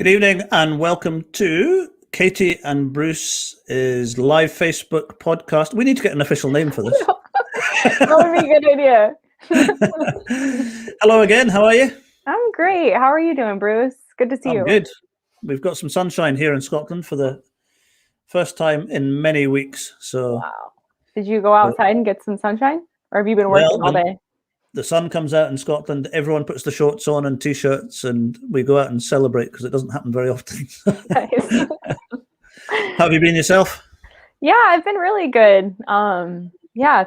Good evening and welcome to Katie and Bruce's live Facebook podcast. We need to get an official name for this. That would be a good idea. Hello again, how are you? I'm great. How are you doing, Bruce? Good to see you. I'm good. We've got some sunshine here in Scotland for the first time in many weeks. So, wow. Did you go outside and get some sunshine? Or have you been working all day? The sun comes out in Scotland, everyone puts the shorts on and t-shirts, and we go out and celebrate because it doesn't happen very often. Nice. How have you been yourself? Yeah, I've been really good.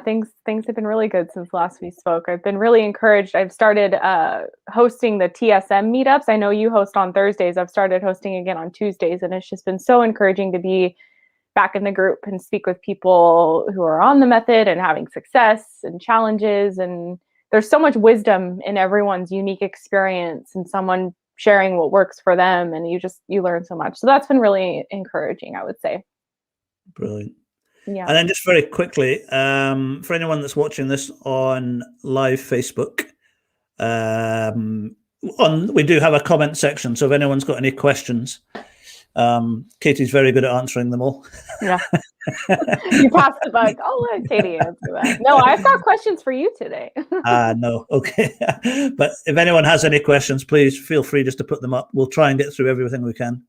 Things have been really good since last we spoke. I've been really encouraged. I've started hosting the TSM meetups. I know you host on Thursdays. I've started hosting again on Tuesdays, and it's just been so encouraging to be back in the group and speak with people who are on the method and having success and challenges. And there's so much wisdom in everyone's unique experience and someone sharing what works for them. And you learn so much. So that's been really encouraging, I would say. Brilliant. Yeah. And then just very quickly, for anyone that's watching this on live Facebook, we do have a comment section. So if anyone's got any questions, Katie's very good at answering them all. Yeah. You passed the buck. I'll let Katie answer that. No, I've got questions for you today. No. Okay. But if anyone has any questions, please feel free just to put them up. We'll try and get through everything we can.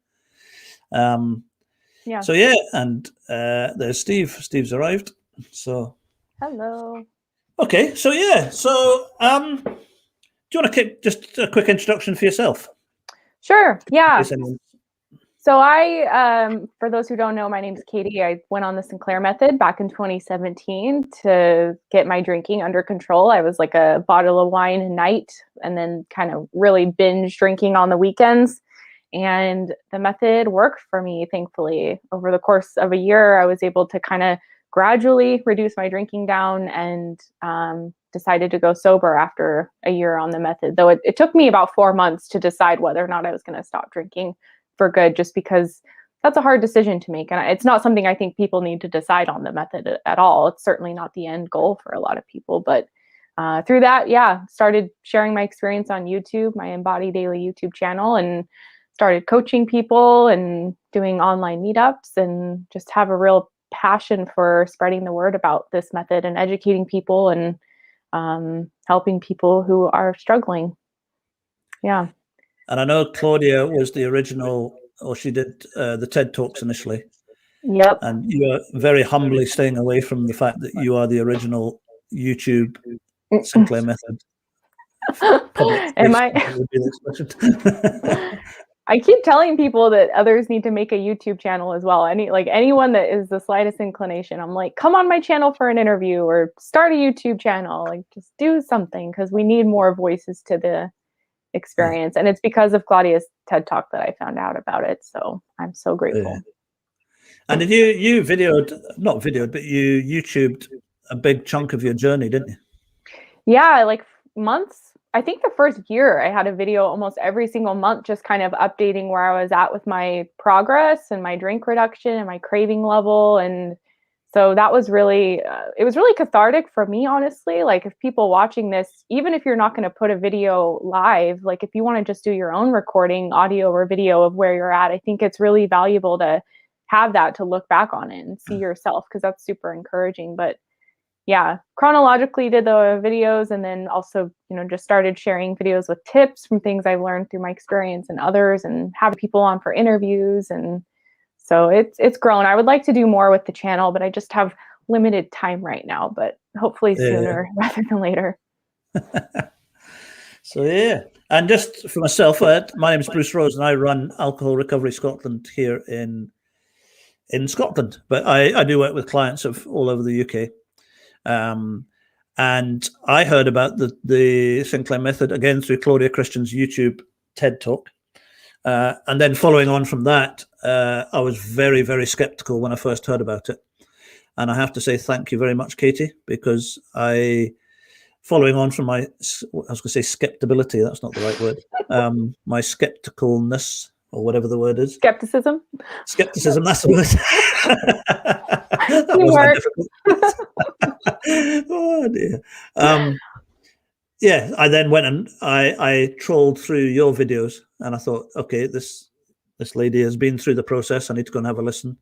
Yeah. So yeah, and there's Steve. Steve's arrived. So hello. Okay. So yeah. So do you want to just a quick introduction for yourself? Sure. Yeah. So for those who don't know, my name is Katie. I went on the Sinclair method back in 2017 to get my drinking under control. I was like a bottle of wine a night and then kind of really binge drinking on the weekends. And the method worked for me, thankfully. Over the course of a year, I was able to kind of gradually reduce my drinking down and decided to go sober after a year on the method. Though it took me about 4 months to decide whether or not I was going to stop drinking for good, just because that's a hard decision to make. And it's not something I think people need to decide on the method at all. It's certainly not the end goal for a lot of people. But through that, started sharing my experience on YouTube, my Embody Daily YouTube channel, and started coaching people and doing online meetups, and just have a real passion for spreading the word about this method and educating people and helping people who are struggling. Yeah. And I know Claudia was the original, or she did the TED Talks initially. Yep. And you are very humbly staying away from the fact that you are the original YouTube Sinclair method. Am I? I keep telling people that others need to make a YouTube channel as well. Anyone that is the slightest inclination, I'm like, come on my channel for an interview or start a YouTube channel. Like, just do something, because we need more voices to the experience. And it's because of Claudia's TED Talk that I found out about it. So I'm so grateful. Yeah. And did you YouTubed a big chunk of your journey, didn't you? Yeah, like months. I think the first year I had a video almost every single month, just kind of updating where I was at with my progress and my drink reduction and my craving level. And so that was really, it was really cathartic for me, honestly. Like, if people watching this, even if you're not going to put a video live, like if you want to just do your own recording, audio or video of where you're at, I think it's really valuable to have that to look back on it and see yourself, because that's super encouraging. But yeah, chronologically did the videos, and then also, just started sharing videos with tips from things I've learned through my experience and others, and have people on for interviews. And so it's grown. I would like to do more with the channel, but I just have limited time right now, but hopefully sooner rather than later. So yeah. And just for myself, my name is Bruce Rose, and I run Alcohol Recovery Scotland here in Scotland. But I do work with clients of all over the UK. And I heard about the Sinclair method again through Claudia Christian's YouTube TED Talk. And then following on from that, I was very, very skeptical when I first heard about it. And I have to say thank you very much, Katie, because following on from I was going to say skeptability, that's not the right word, my skepticalness, or whatever the word is. Skepticism, that's the word. That wasn't difficult. Oh dear. I then went and I trolled through your videos, and I thought, okay, this this lady has been through the process. I need to go and have a listen.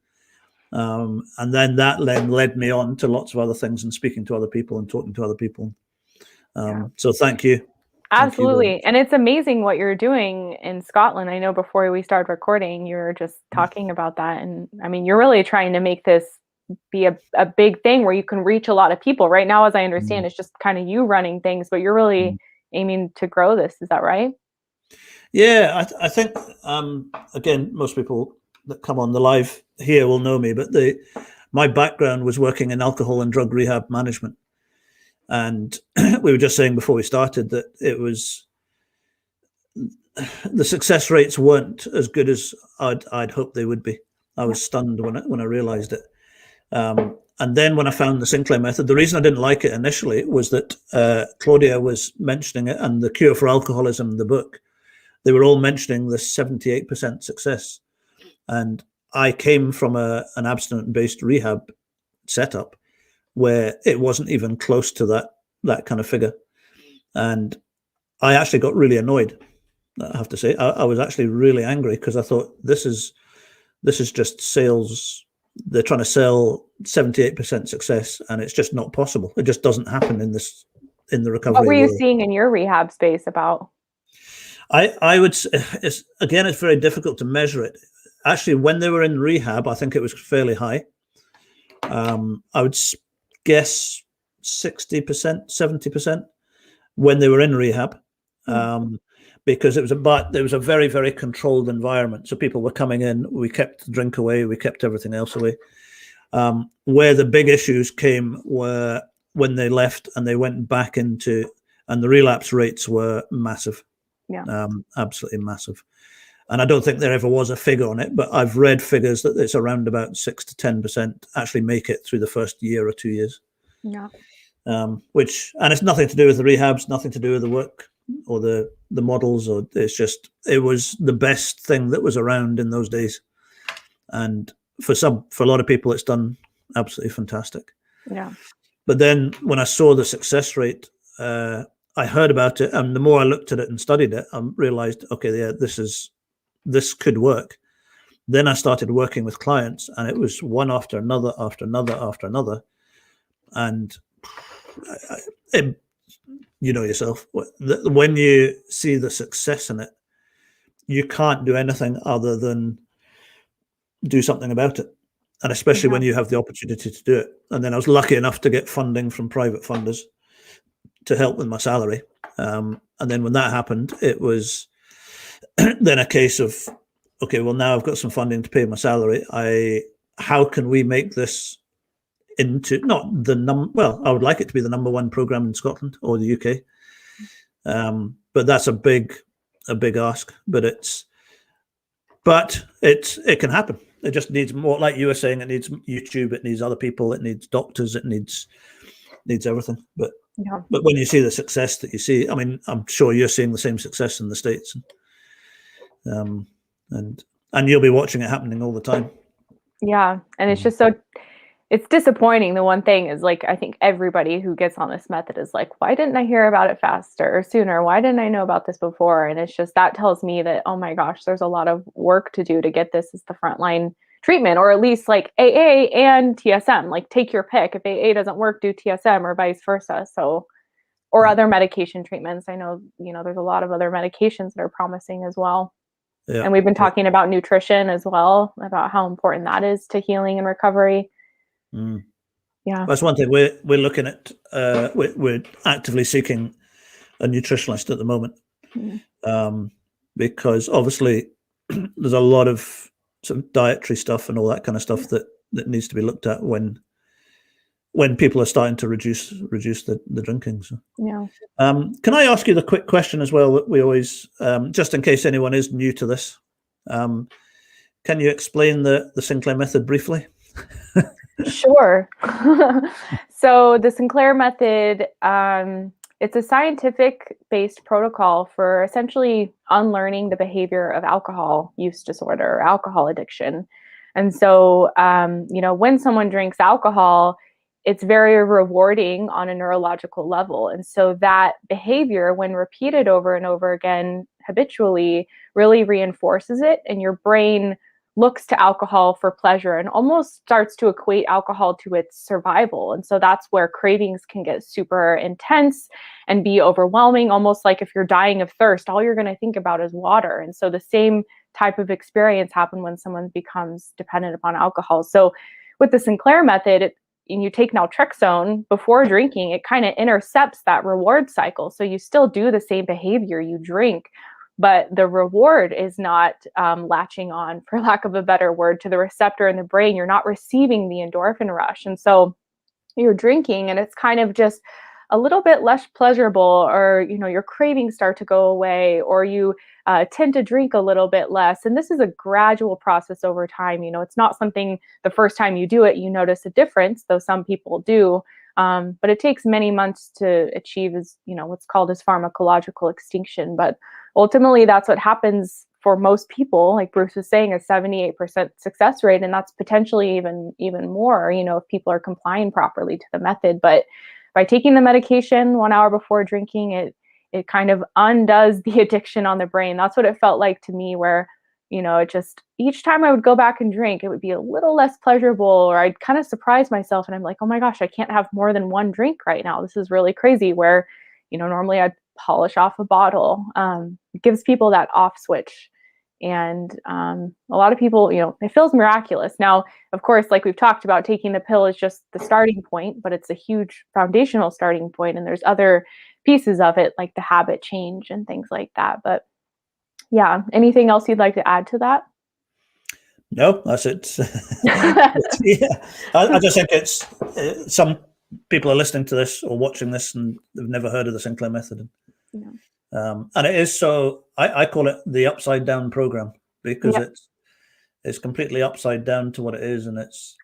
And then that led me on to lots of other things and speaking to other people and talking to other people. So thank you. Absolutely. And it's amazing what you're doing in Scotland. I know before we started recording, you were just talking about that. And I mean, you're really trying to make this be a big thing where you can reach a lot of people. Right now, as I understand, it's just kind of you running things, but you're really aiming to grow this. Is that right? Yeah, I think, again, most people that come on the live here will know me, but my background was working in alcohol and drug rehab management. And we were just saying before we started that the success rates weren't as good as I'd hoped they would be. I was stunned when I realized it. And then when I found the Sinclair method, the reason I didn't like it initially was that Claudia was mentioning it, and The Cure for Alcoholism, the book, they were all mentioning the 78% success. And I came from an abstinent-based rehab setup where it wasn't even close to that kind of figure. And I actually got really annoyed, I have to say. I was actually really angry because I thought this is just sales. They're trying to sell 78% success, and it's just not possible. It just doesn't happen in the recovery. What were you seeing in your rehab space about? I would, it's very difficult to measure it. Actually, when they were in rehab, I think it was fairly high. I would guess 60%, 70% when they were in rehab, because it was a very, very controlled environment. So people were coming in, we kept the drink away, we kept everything else away. Where the big issues came were when they left and they went back into, and the relapse rates were massive. Yeah, absolutely massive. And I don't think there ever was a figure on it, but I've read figures that it's around about 6 to 10% actually make it through the first year or 2 years. Yeah. And it's nothing to do with the rehabs, nothing to do with the work or the models, or it was the best thing that was around in those days. And for a lot of people, it's done absolutely fantastic. Yeah. But then when I saw the success rate, I heard about it, and the more I looked at it and studied it, I realized, okay, yeah, this could work. Then I started working with clients, and it was one after another, after another, after another. And you know yourself, when you see the success in it, you can't do anything other than do something about it. And especially when you have the opportunity to do it. And then I was lucky enough to get funding from private funders to help with my salary. And then when that happened, it was then a case of, okay, well, now I've got some funding to pay my salary. How can we make this into not well, I would like it to be the #1 program in Scotland or the UK. But that's a big ask, but it can happen. It just needs more, like you were saying, it needs YouTube, it needs other people, it needs doctors, it needs everything. But when you see the success that you see, I mean, I'm sure you're seeing the same success in the States, and you'll be watching it happening all the time. Yeah, and it's just it's disappointing. The one thing is, like, I think everybody who gets on this method is like, why didn't I hear about it faster or sooner? Why didn't I know about this before? And it's just, that tells me that, oh my gosh, there's a lot of work to do to get this as the frontline treatment, or at least like AA and TSM. Like, take your pick. If AA doesn't work, do TSM, or vice versa. So, or other medication treatments. I know, there's a lot of other medications that are promising as well. Yeah. And we've been talking about nutrition as well, about how important that is to healing and recovery. Yeah, that's one thing we're looking at. We're actively seeking a nutritionist at the moment, because obviously there's a lot of sort of dietary stuff and all that kind of stuff that needs to be looked at when people are starting to reduce the drinking. So, yeah. Can I ask you the quick question as well that we always, just in case anyone is new to this, can you explain the Sinclair method briefly? Sure. So the Sinclair method, it's a scientific-based protocol for essentially unlearning the behavior of alcohol use disorder or alcohol addiction. And so, when someone drinks alcohol, it's very rewarding on a neurological level. And so that behavior, when repeated over and over again, habitually really reinforces it, and your brain looks to alcohol for pleasure and almost starts to equate alcohol to its survival. And so that's where cravings can get super intense and be overwhelming, almost like if you're dying of thirst, all you're going to think about is water. And so the same type of experience happens when someone becomes dependent upon alcohol. So with the Sinclair method, and you take naltrexone before drinking, it kind of intercepts that reward cycle. So you still do the same behavior, you drink, but the reward is not latching on, for lack of a better word, to the receptor in the brain. You're not receiving the endorphin rush. And so you're drinking and it's kind of just a little bit less pleasurable, or, your cravings start to go away, or you tend to drink a little bit less. And this is a gradual process over time. It's not something the first time you do it, you notice a difference, though some people do. But it takes many months to achieve what's called as pharmacological extinction. But ultimately, that's what happens for most people. Like Bruce was saying, a 78% success rate, and that's potentially even more, if people are complying properly to the method. But by taking the medication 1 hour before drinking, it kind of undoes the addiction on the brain. That's what it felt like to me, where it just, each time I would go back and drink, it would be a little less pleasurable, or I'd kind of surprise myself and I'm like, oh my gosh, I can't have more than one drink right now. This is really crazy, where, normally I'd polish off a bottle. It gives people that off switch. And a lot of people, it feels miraculous. Now, of course, like we've talked about, taking the pill is just the starting point, but it's a huge foundational starting point. And there's other pieces of it, like the habit change and things like that. But yeah, anything else you'd like to add to that? No, that's it. Yeah. I just think it's some people are listening to this or watching this and they've never heard of the Sinclair method. Yeah. And it is so, I call it the upside down program, because it's completely upside down to what it is. And it's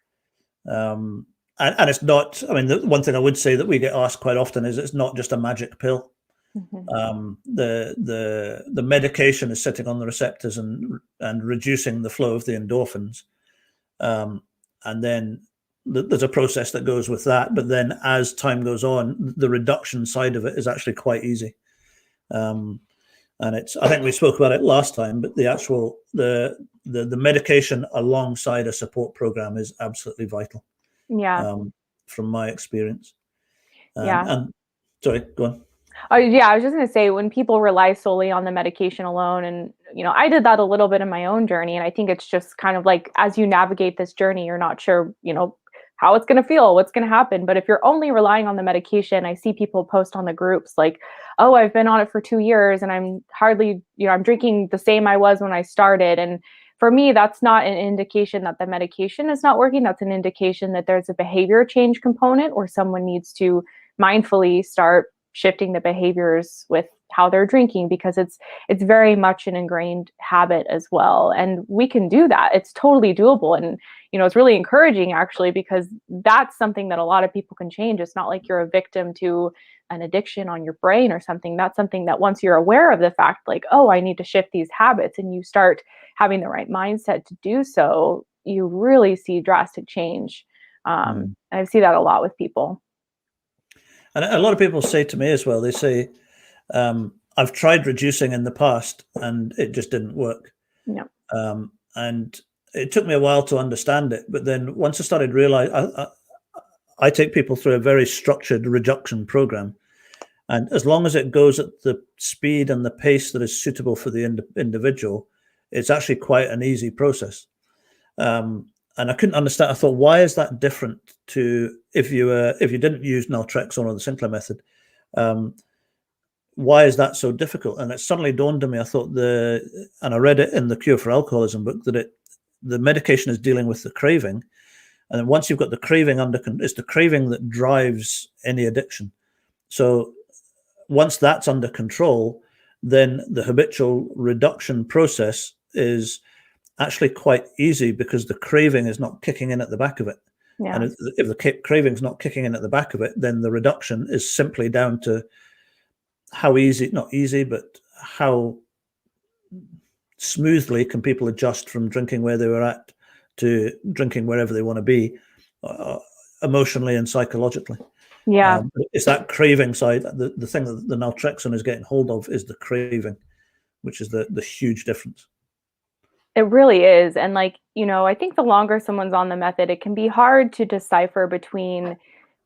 and it's not, the one thing I would say that we get asked quite often is it's not just a magic pill. Mm-hmm. The medication is sitting on the receptors and reducing the flow of the endorphins, and then there's a process that goes with that. But then as time goes on, the reduction side of it is actually quite easy. And I think we spoke about it last time, but the actual the medication alongside a support program is absolutely vital. Yeah. From my experience. Yeah. And sorry, go on. Oh, yeah, I was just going to say, when people rely solely on the medication alone, and, I did that a little bit in my own journey. And I think it's just kind of like, as you navigate this journey, you're not sure, how it's going to feel, what's going to happen. But if you're only relying on the medication, I see people post on the groups like, oh, I've been on it for 2 years and I'm hardly, I'm drinking the same I was when I started. And for me, that's not an indication that the medication is not working. That's an indication that there's a behavior change component, or someone needs to mindfully start shifting the behaviors with how they're drinking, because it's very much an ingrained habit as well. And we can do that. It's totally doable. And, it's really encouraging, actually, because that's something that a lot of people can change. It's not like you're a victim to an addiction on your brain or something. That's something that once you're aware of the fact, like, oh, I need to shift these habits, and you start having the right mindset to do so, you really see drastic change. And I see that a lot with people. And a lot of people say to me as well, they say, I've tried reducing in the past and it just didn't work. No. And it took me a while to understand it. But then once I started realizing, I take people through a very structured reduction program. And as long as it goes at the speed and the pace that is suitable for the individual, it's actually quite an easy process. And I couldn't understand. I thought, why is that different to if you didn't use naltrexone or the Sinclair method? Why is that so difficult? And it suddenly dawned on me. I thought and I read it in the Cure for Alcoholism book, that the medication is dealing with the craving, and then once you've got the craving it's the craving that drives any addiction. So once that's under control, then the habitual reduction process is actually quite easy, because the craving is not kicking in at the back of it. Yeah. And if the craving is not kicking in at the back of it, then the reduction is simply down to how easy, not easy, but how smoothly can people adjust from drinking where they were at to drinking wherever they want to be, emotionally and psychologically. Yeah. It's that craving side. The thing that the naltrexone is getting hold of is the craving, which is the huge difference. It really is. And like, I think the longer someone's on the method, it can be hard to decipher between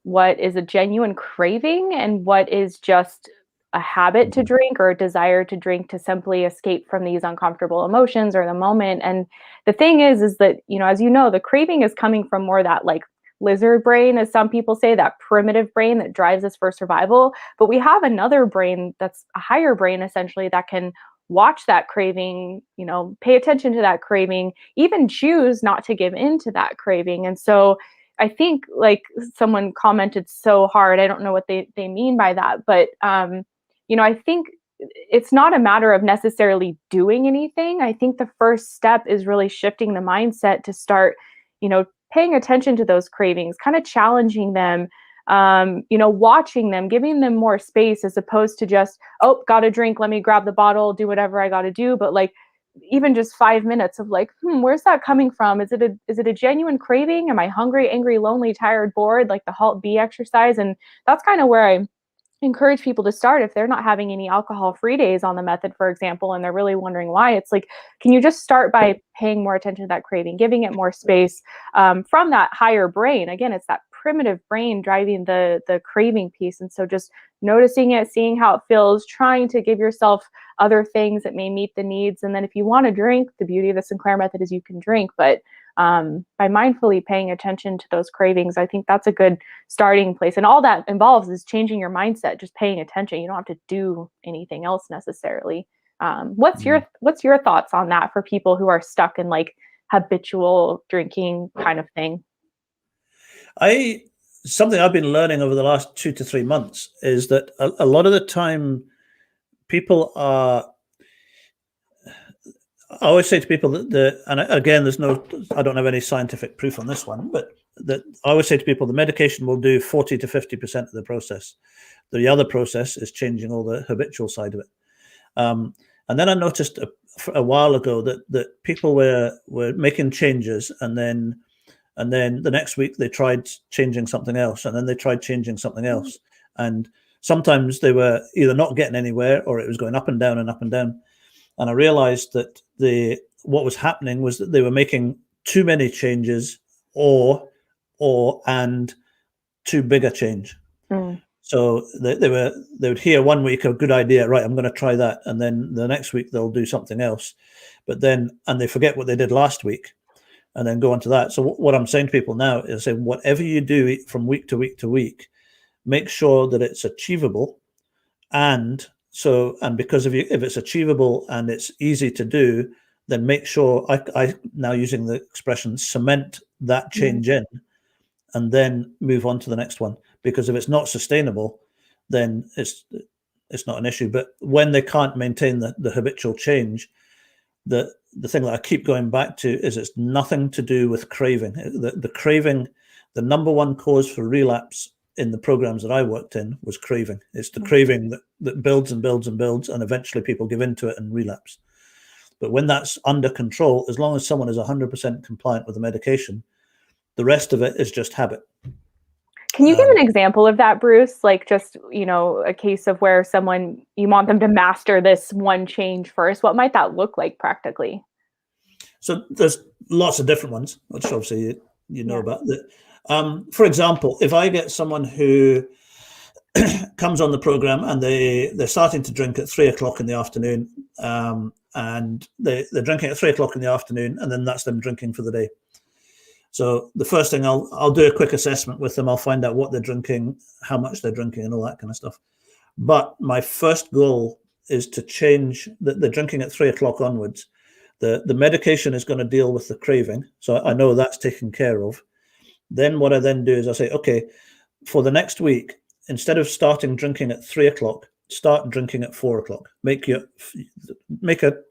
what is a genuine craving and what is just a habit to drink or a desire to drink to simply escape from these uncomfortable emotions or the moment. And the thing is that, as the craving is coming from more that like lizard brain, as some people say, that primitive brain that drives us for survival. But we have another brain that's a higher brain, essentially, that can watch that craving, pay attention to that craving, even choose not to give in to that craving. And so I think, like someone commented so hard, I don't know what they mean by that, but I think it's not a matter of necessarily doing anything. I think the first step is really shifting the mindset to start, paying attention to those cravings, kind of challenging them, watching them, giving them more space, as opposed to just, oh, got a drink, let me grab the bottle, do whatever I got to do. But like, even just 5 minutes of like, where's that coming from? Is it a genuine craving? Am I hungry, angry, lonely, tired, bored? Like the HALT B exercise. And that's kind of where I encourage people to start if they're not having any alcohol-free days on the method, for example, and they're really wondering why. It's like, can you just start by paying more attention to that craving, giving it more space from that higher brain? Again, it's that primitive brain driving the craving piece. And so just noticing it, seeing how it feels, trying to give yourself other things that may meet the needs. And then if you want to drink, the beauty of the Sinclair method is you can drink, but by mindfully paying attention to those cravings, I think that's a good starting place. And all that involves is changing your mindset, just paying attention. You don't have to do anything else necessarily. What's your thoughts on that for people who are stuck in like habitual drinking kind of thing? Something I've been learning over the last 2 to 3 months is that a lot of the time people are, I always say to people that and again, I don't have any scientific proof on this one, but that I always say to people, the medication will do 40 to 50% of the process. The other process is changing all the habitual side of it. And then I noticed a while ago that people were making changes, and then the next week they tried changing something else, and then they tried changing something else. And sometimes they were either not getting anywhere, or it was going up and down and up and down. And I realized that what was happening was that they were making too many changes and too big a change. So they would hear one week a good idea, right, I'm going to try that, and then the next week they'll do something else, and they forget what they did last week, and then go on to that. So what I'm saying to people now is, say, whatever you do from week to week to week, make sure that it's achievable, and because if it's achievable and it's easy to do, then make sure, I now using the expression, cement that change in, and then move on to the next one. Because if it's not sustainable, then it's not an issue. But when they can't maintain the habitual change, the thing that I keep going back to is it's nothing to do with craving. The craving, the number one cause for relapse in the programs that I worked in was craving. It's the craving that builds and builds and builds, and eventually people give into it and relapse. But when that's under control, as long as someone is 100% compliant with the medication, the rest of it is just habit. Can you give an example of that, Bruce? Like just, a case of where someone, you want them to master this one change first. What might that look like practically? So there's lots of different ones, which obviously you know about. For example, if I get someone who comes on the program and they're starting to drink at 3 o'clock in the afternoon, and they're drinking at 3 o'clock in the afternoon, and then that's them drinking for the day. So the first thing, I'll do a quick assessment with them. I'll find out what they're drinking, how much they're drinking, and all that kind of stuff. But my first goal is to change that they're drinking at 3 o'clock onwards. The medication is going to deal with the craving, so I know that's taken care of. Then what I then do is I say, okay, for the next week, instead of starting drinking at 3 o'clock, start drinking at 4 o'clock. Make a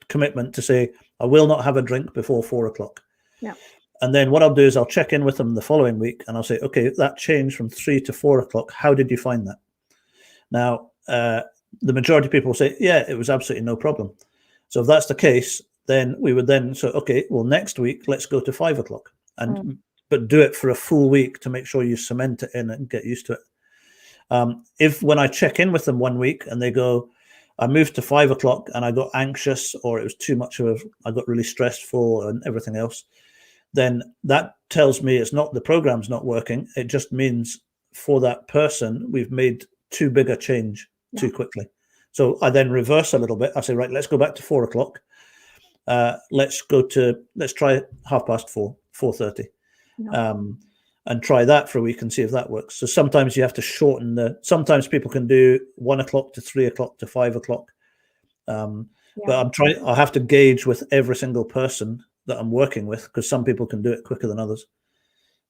commitment to say, I will not have a drink before 4 o'clock. Yeah. And then what I'll do is I'll check in with them the following week, and I'll say, okay, that change from 3 to 4 o'clock, how did you find that? Now, the majority of people say, yeah, it was absolutely no problem. So if that's the case, then we would then say, okay, well, next week, let's go to 5 o'clock. But do it for a full week to make sure you cement it in and get used to it. If when I check in with them one week and they go, I moved to 5 o'clock and I got anxious, or it was too much I got really stressful and everything else, then that tells me it's not the program's not working. It just means for that person, we've made too big a change too quickly. So I then reverse a little bit. I say, right, let's go back to 4 o'clock. Let's try 4:30, 4:30, and try that for a week and see if that works. So sometimes you have to shorten sometimes people can do 1 o'clock to 3 o'clock to 5 o'clock. But I have to gauge with every single person that I'm working with, because some people can do it quicker than others.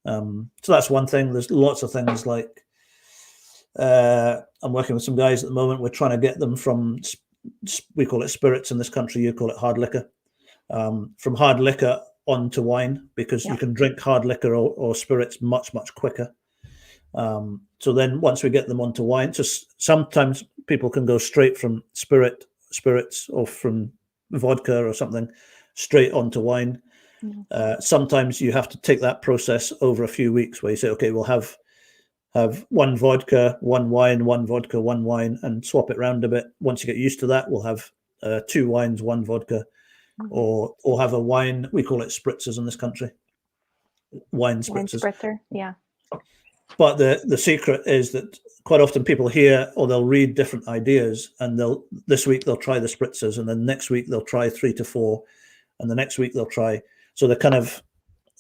So that's one thing. There's lots of things like, I'm working with some guys at the moment. We're trying to get them from, we call it spirits in this country, you call it hard liquor, from hard liquor onto wine, because you can drink hard liquor or spirits much, much quicker. So then once we get them onto wine, just sometimes people can go straight from spirits or from vodka or something straight onto wine. Sometimes you have to take that process over a few weeks, where you say, okay, we'll have one vodka, one wine, one vodka, one wine, and swap it around a bit. Once you get used to that, we'll have 2 wines, 1 vodka, or have a wine. We call it spritzers in this country. Wine spritzers. Wine spritzer, yeah. But the secret is that quite often people hear, or they'll read different ideas, and this week they'll try the spritzers, and then next week they'll try 3 to 4, and the next week they'll try. So they're kind of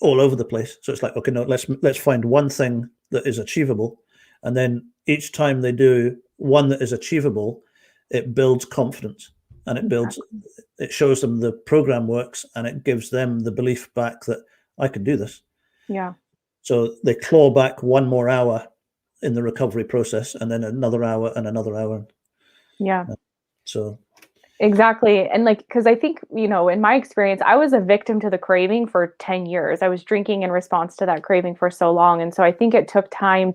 all over the place. So it's like, okay, no, let's find one thing that is achievable, and then each time they do one that is achievable, it builds confidence, and it shows them the program works, and it gives them the belief back that I can do this. Yeah. So they claw back 1 more hour in the recovery process, and then another hour and another hour. Yeah. So. Exactly. And because I think, in my experience, I was a victim to the craving for 10 years. I was drinking in response to that craving for so long. And so I think it took time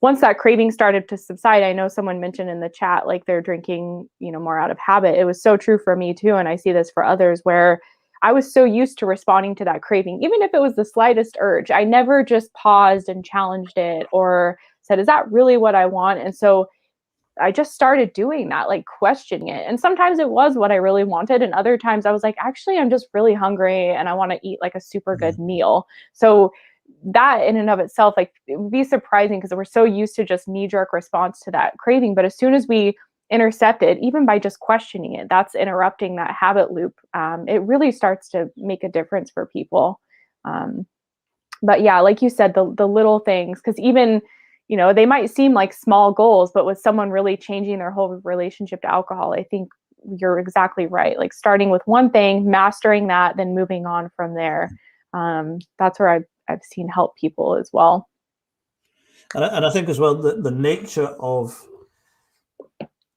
once that craving started to subside. I know someone mentioned in the chat, like they're drinking, more out of habit. It was so true for me too. And I see this for others, where I was so used to responding to that craving, even if it was the slightest urge. I never just paused and challenged it or said, is that really what I want? And so I just started doing that, like questioning it. And sometimes it was what I really wanted. And other times I was like, actually, I'm just really hungry and I want to eat like a super good meal. So that in and of itself, like, it would be surprising because we're so used to just knee-jerk response to that craving. But as soon as we intercept it, even by just questioning it, that's interrupting that habit loop. It really starts to make a difference for people. But yeah, like you said, the little things, because even they might seem like small goals, but with someone really changing their whole relationship to alcohol, I think you're exactly right. Like starting with one thing, mastering that, then moving on from there. That's where I've seen help people as well. And I think as well, the nature of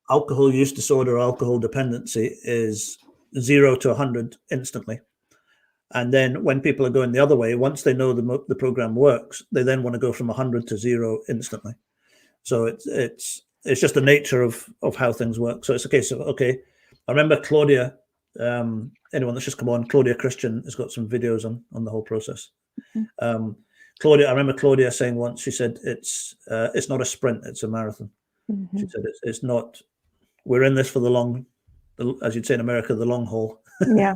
alcohol use disorder, alcohol dependency is 0 to 100 instantly. And then when people are going the other way, once they know the program works, they then want to go from 100 to 0 instantly. So it's just the nature of how things work. So it's a case of, okay, I remember Claudia, anyone that's just come on, Claudia Christian has got some videos on the whole process. Claudia, I remember Claudia saying once, she said, it's not a sprint, it's a marathon. She said, it's not, we're in this for as you'd say in America, the long haul. Yeah.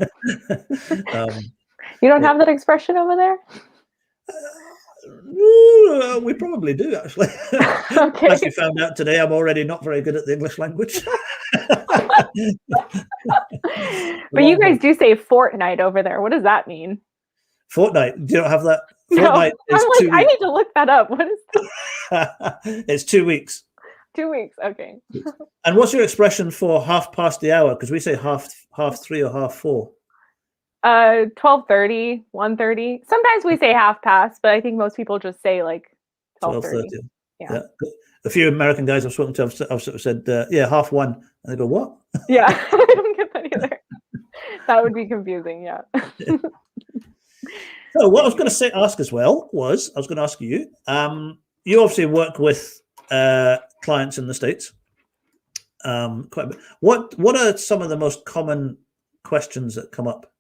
You don't have that expression over there? We probably do, actually. Okay. As you found out today, I'm already not very good at the English language. But you guys do say fortnight over there. What does that mean? Fortnight? Do you not have that? Fortnight is 2 weeks. I need to look that up. What is that? It's 2 weeks. 2 weeks, okay. And what's your expression for half past the hour? Because we say half 3 or half 4. 12:30, 1:30. Sometimes we say half past, but I think most people just say like 12:30. Yeah. A few American guys I've spoken to, I've sort of said, half 1. And they go, what? Yeah, I don't get that either. That would be confusing, yeah. So what I was going to ask as well was, I was going to ask you, you obviously work with clients in the States quite a bit. What are some of the most common questions that come up?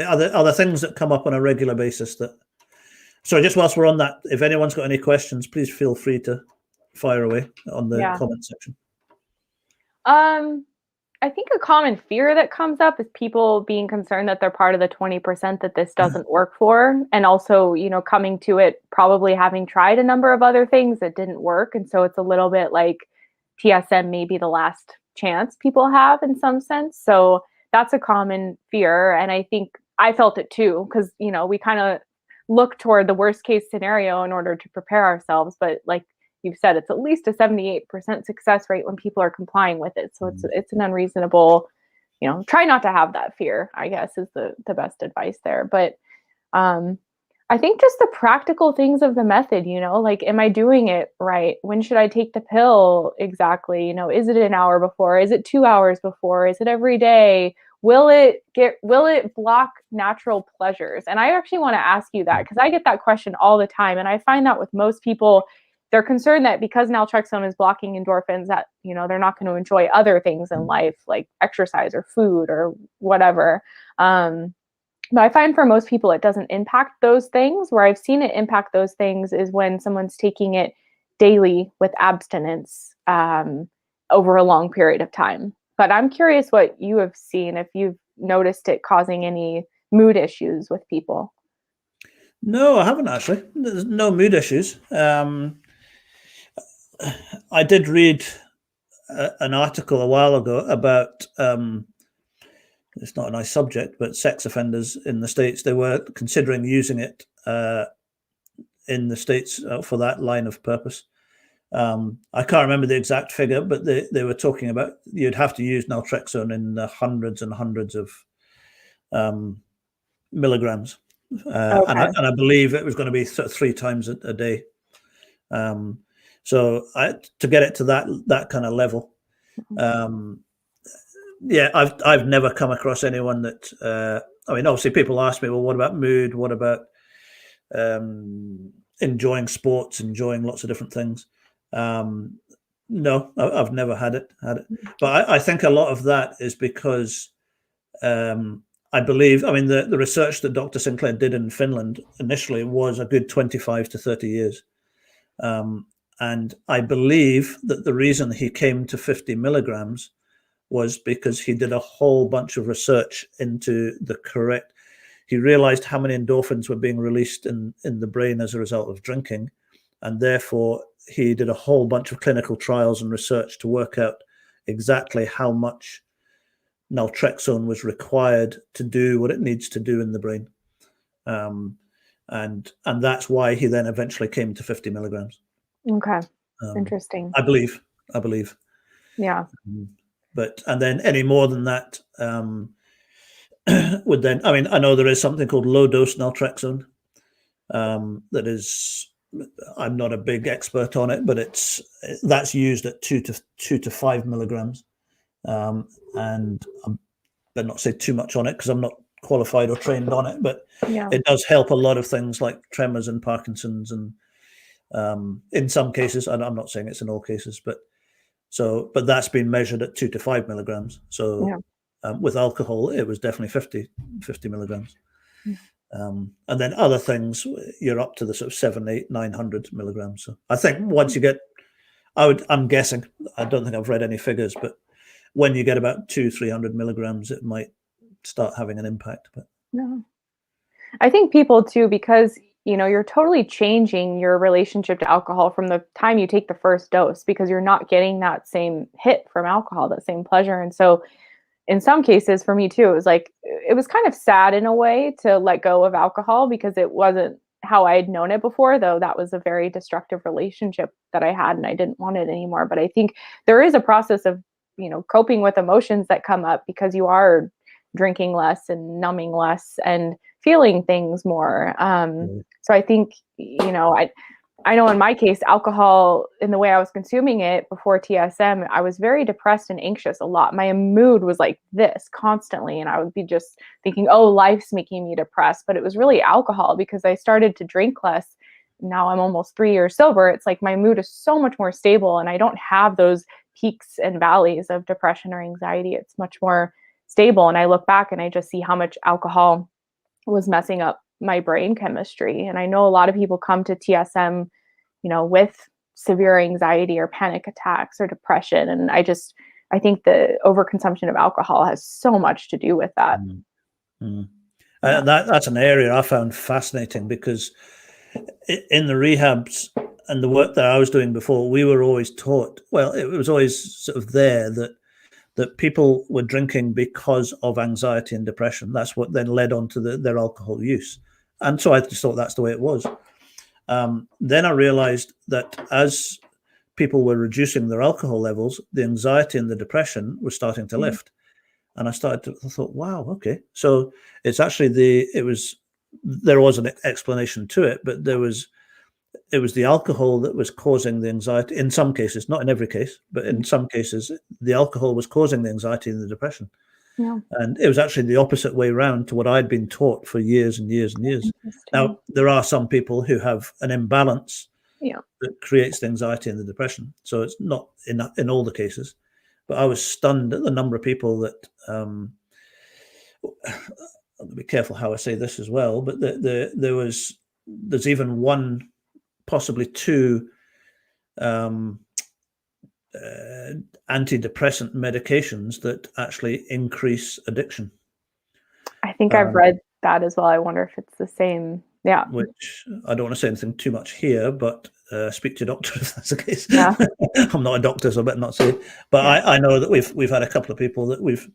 Are there things that come up on a regular basis that, sorry, just whilst we're on that, if anyone's got any questions, please feel free to fire away on the comment section. I think a common fear that comes up is people being concerned that they're part of the 20% that this doesn't work for. And also, coming to it, probably having tried a number of other things that didn't work. And so it's a little bit like TSM may be the last chance people have in some sense. So that's a common fear. And I think I felt it too, because, we kind of look toward the worst case scenario in order to prepare ourselves. But like you've said, it's at least a 78% success rate when people are complying with it. So it's an unreasonable, try not to have that fear, I guess, is the best advice there. But I think just the practical things of the method, like, am I doing it right? When should I take the pill exactly? Is it an hour before? Is it 2 hours before? Is it every day? Will it block natural pleasures? And I actually want to ask you that, because I get that question all the time. And I find that with most people, they're concerned that because naltrexone is blocking endorphins, that, they're not going to enjoy other things in life, like exercise or food or whatever. But I find for most people, it doesn't impact those things. Where I've seen it impact those things is when someone's taking it daily with abstinence over a long period of time. But I'm curious what you have seen, if you've noticed it causing any mood issues with people. No, I haven't actually. There's no mood issues. I did read an article a while ago about, it's not a nice subject, but sex offenders in the States. They were considering using it in the States for that line of purpose. I can't remember the exact figure, but they were talking about you'd have to use naltrexone in the hundreds and hundreds of milligrams. Okay. And I believe it was going to be sort of 3 times a day. So to get it to that kind of level, yeah, I've never come across anyone that. I mean, obviously, people ask me, well, what about mood? What about enjoying sports, enjoying lots of different things? No, I've never had it. But I think a lot of that is because I believe, I mean, the research that Dr. Sinclair did in Finland initially was a good 25 to 30 years. And I believe that the reason he came to 50 milligrams was because he did a whole bunch of research into he realized how many endorphins were being released in the brain as a result of drinking. And therefore, he did a whole bunch of clinical trials and research to work out exactly how much naltrexone was required to do what it needs to do in the brain. And that's why he then eventually came to 50 milligrams. Okay. Interesting. I believe. Yeah. And then any more than that would then, I mean, I know there is something called low dose naltrexone that is, I'm not a big expert on it, but that's used at 2 to 5 milligrams. And I better not say too much on it because I'm not qualified or trained on it, but it does help a lot of things like tremors and Parkinson's, and in some cases, and I'm not saying it's in all cases, but that's been measured at 2 to 5 milligrams. So with alcohol, it was definitely 50 milligrams. And then other things, you're up to the sort of 700, 800, 900 milligrams. So I think once you get, I'm guessing, I don't think I've read any figures, but when you get about 200-300 milligrams, it might start having an impact. But no, I think people too, because you're totally changing your relationship to alcohol from the time you take the first dose, because you're not getting that same hit from alcohol, that same pleasure. And so in some cases, for me too, it was kind of sad in a way to let go of alcohol, because it wasn't how I had known it before, though that was a very destructive relationship that I had and I didn't want it anymore. But I think there is a process of, coping with emotions that come up because you are drinking less and numbing less and feeling things more. So I think, I know in my case, alcohol, in the way I was consuming it before TSM, I was very depressed and anxious a lot. My mood was like this constantly. And I would be just thinking, oh, life's making me depressed. But it was really alcohol, because I started to drink less. Now I'm almost 3 years sober. It's like my mood is so much more stable, and I don't have those peaks and valleys of depression or anxiety. It's much more stable. And I look back and I just see how much alcohol was messing up my brain chemistry. And I know a lot of people come to TSM, with severe anxiety or panic attacks or depression. And I just I think the overconsumption of alcohol has so much to do with that. That's an area I found fascinating, because in the rehabs and the work that I was doing before, we were always taught, well, it was always sort of there that people were drinking because of anxiety and depression. That's what then led on to their alcohol use. And so I just thought that's the way it was. Then I realized that as people were reducing their alcohol levels, the anxiety and the depression was starting to lift. And I thought, wow, okay. So it's actually there was an explanation to it, but it was the alcohol that was causing the anxiety in some cases, not in every case, but in some cases, the alcohol was causing the anxiety and the depression. Yeah. And it was actually the opposite way around to what I'd been taught for years and years and years. Now, there are some people who have an imbalance that creates the anxiety and the depression. So it's not in all the cases. But I was stunned at the number of people that, I'll be careful how I say this as well, but there's even one, possibly two antidepressant medications that actually increase addiction. I think I've read that as well. I wonder if it's the same. Yeah. Which I don't want to say anything too much here, but speak to your doctor if that's the case. Yeah. I'm not a doctor, so I better not say it. But yeah. I know that we've had a couple of people that we've,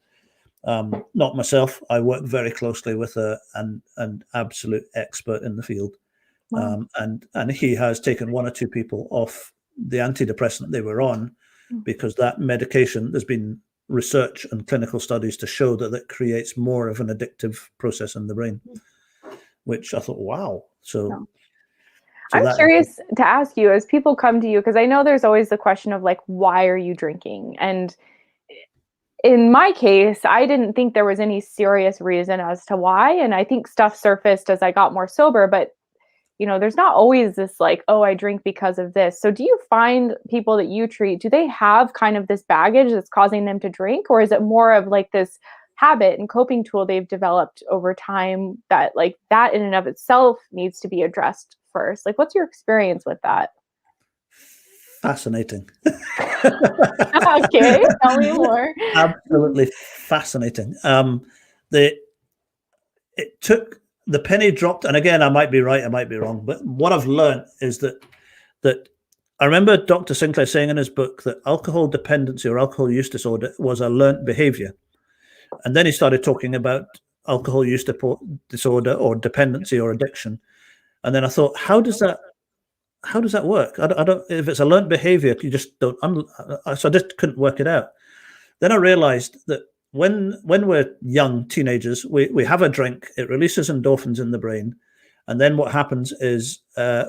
not myself, I work very closely with an absolute expert in the field. Wow. And he has taken one or two people off the antidepressant they were on because that medication, there's been research and clinical studies to show that creates more of an addictive process in the brain, which I thought, wow. So I'm curious to ask you, as people come to you, because I know there's always the question of like, why are you drinking? And in my case, I didn't think there was any serious reason as to why. And I think stuff surfaced as I got more sober, but there's not always this like, oh, I drink because of this. So do you find people that you treat, do they have kind of this baggage that's causing them to drink? Or is it more of like this habit and coping tool they've developed over time that like that in and of itself needs to be addressed first? Like, what's your experience with that? Fascinating. Okay, tell me more. Absolutely fascinating. It took, the penny dropped, and again, I might be right, I might be wrong, but what I've learned is that I remember Dr. Sinclair saying in his book that alcohol dependency or alcohol use disorder was a learned behavior. And then he started talking about alcohol use disorder or dependency or addiction. And then I thought, how does that work? I don't, if it's a learned behavior, you just don't, so I just couldn't work it out. Then I realized that when we're young teenagers, we have a drink, it releases endorphins in the brain. And then what happens is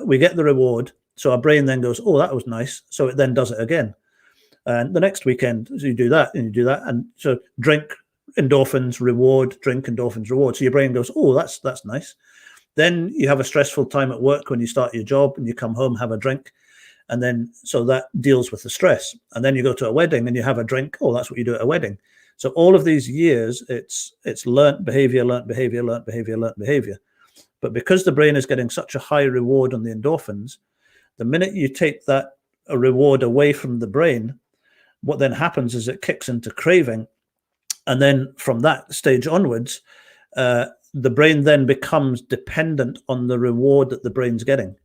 we get the reward. So our brain then goes, oh, that was nice. So it then does it again. And the next weekend, so you do that and you do that. And so drink, endorphins, reward, drink, endorphins, reward. So your brain goes, oh, that's nice. Then you have a stressful time at work when you start your job and you come home, have a drink. And then, so that deals with the stress. And then you go to a wedding and you have a drink. Oh, that's what you do at a wedding. So all of these years, it's learnt behavior, learnt behavior, learnt behavior, learnt behavior. But because the brain is getting such a high reward on the endorphins, the minute you take that reward away from the brain, what then happens is it kicks into craving. And then from that stage onwards, the brain then becomes dependent on the reward that the brain's getting.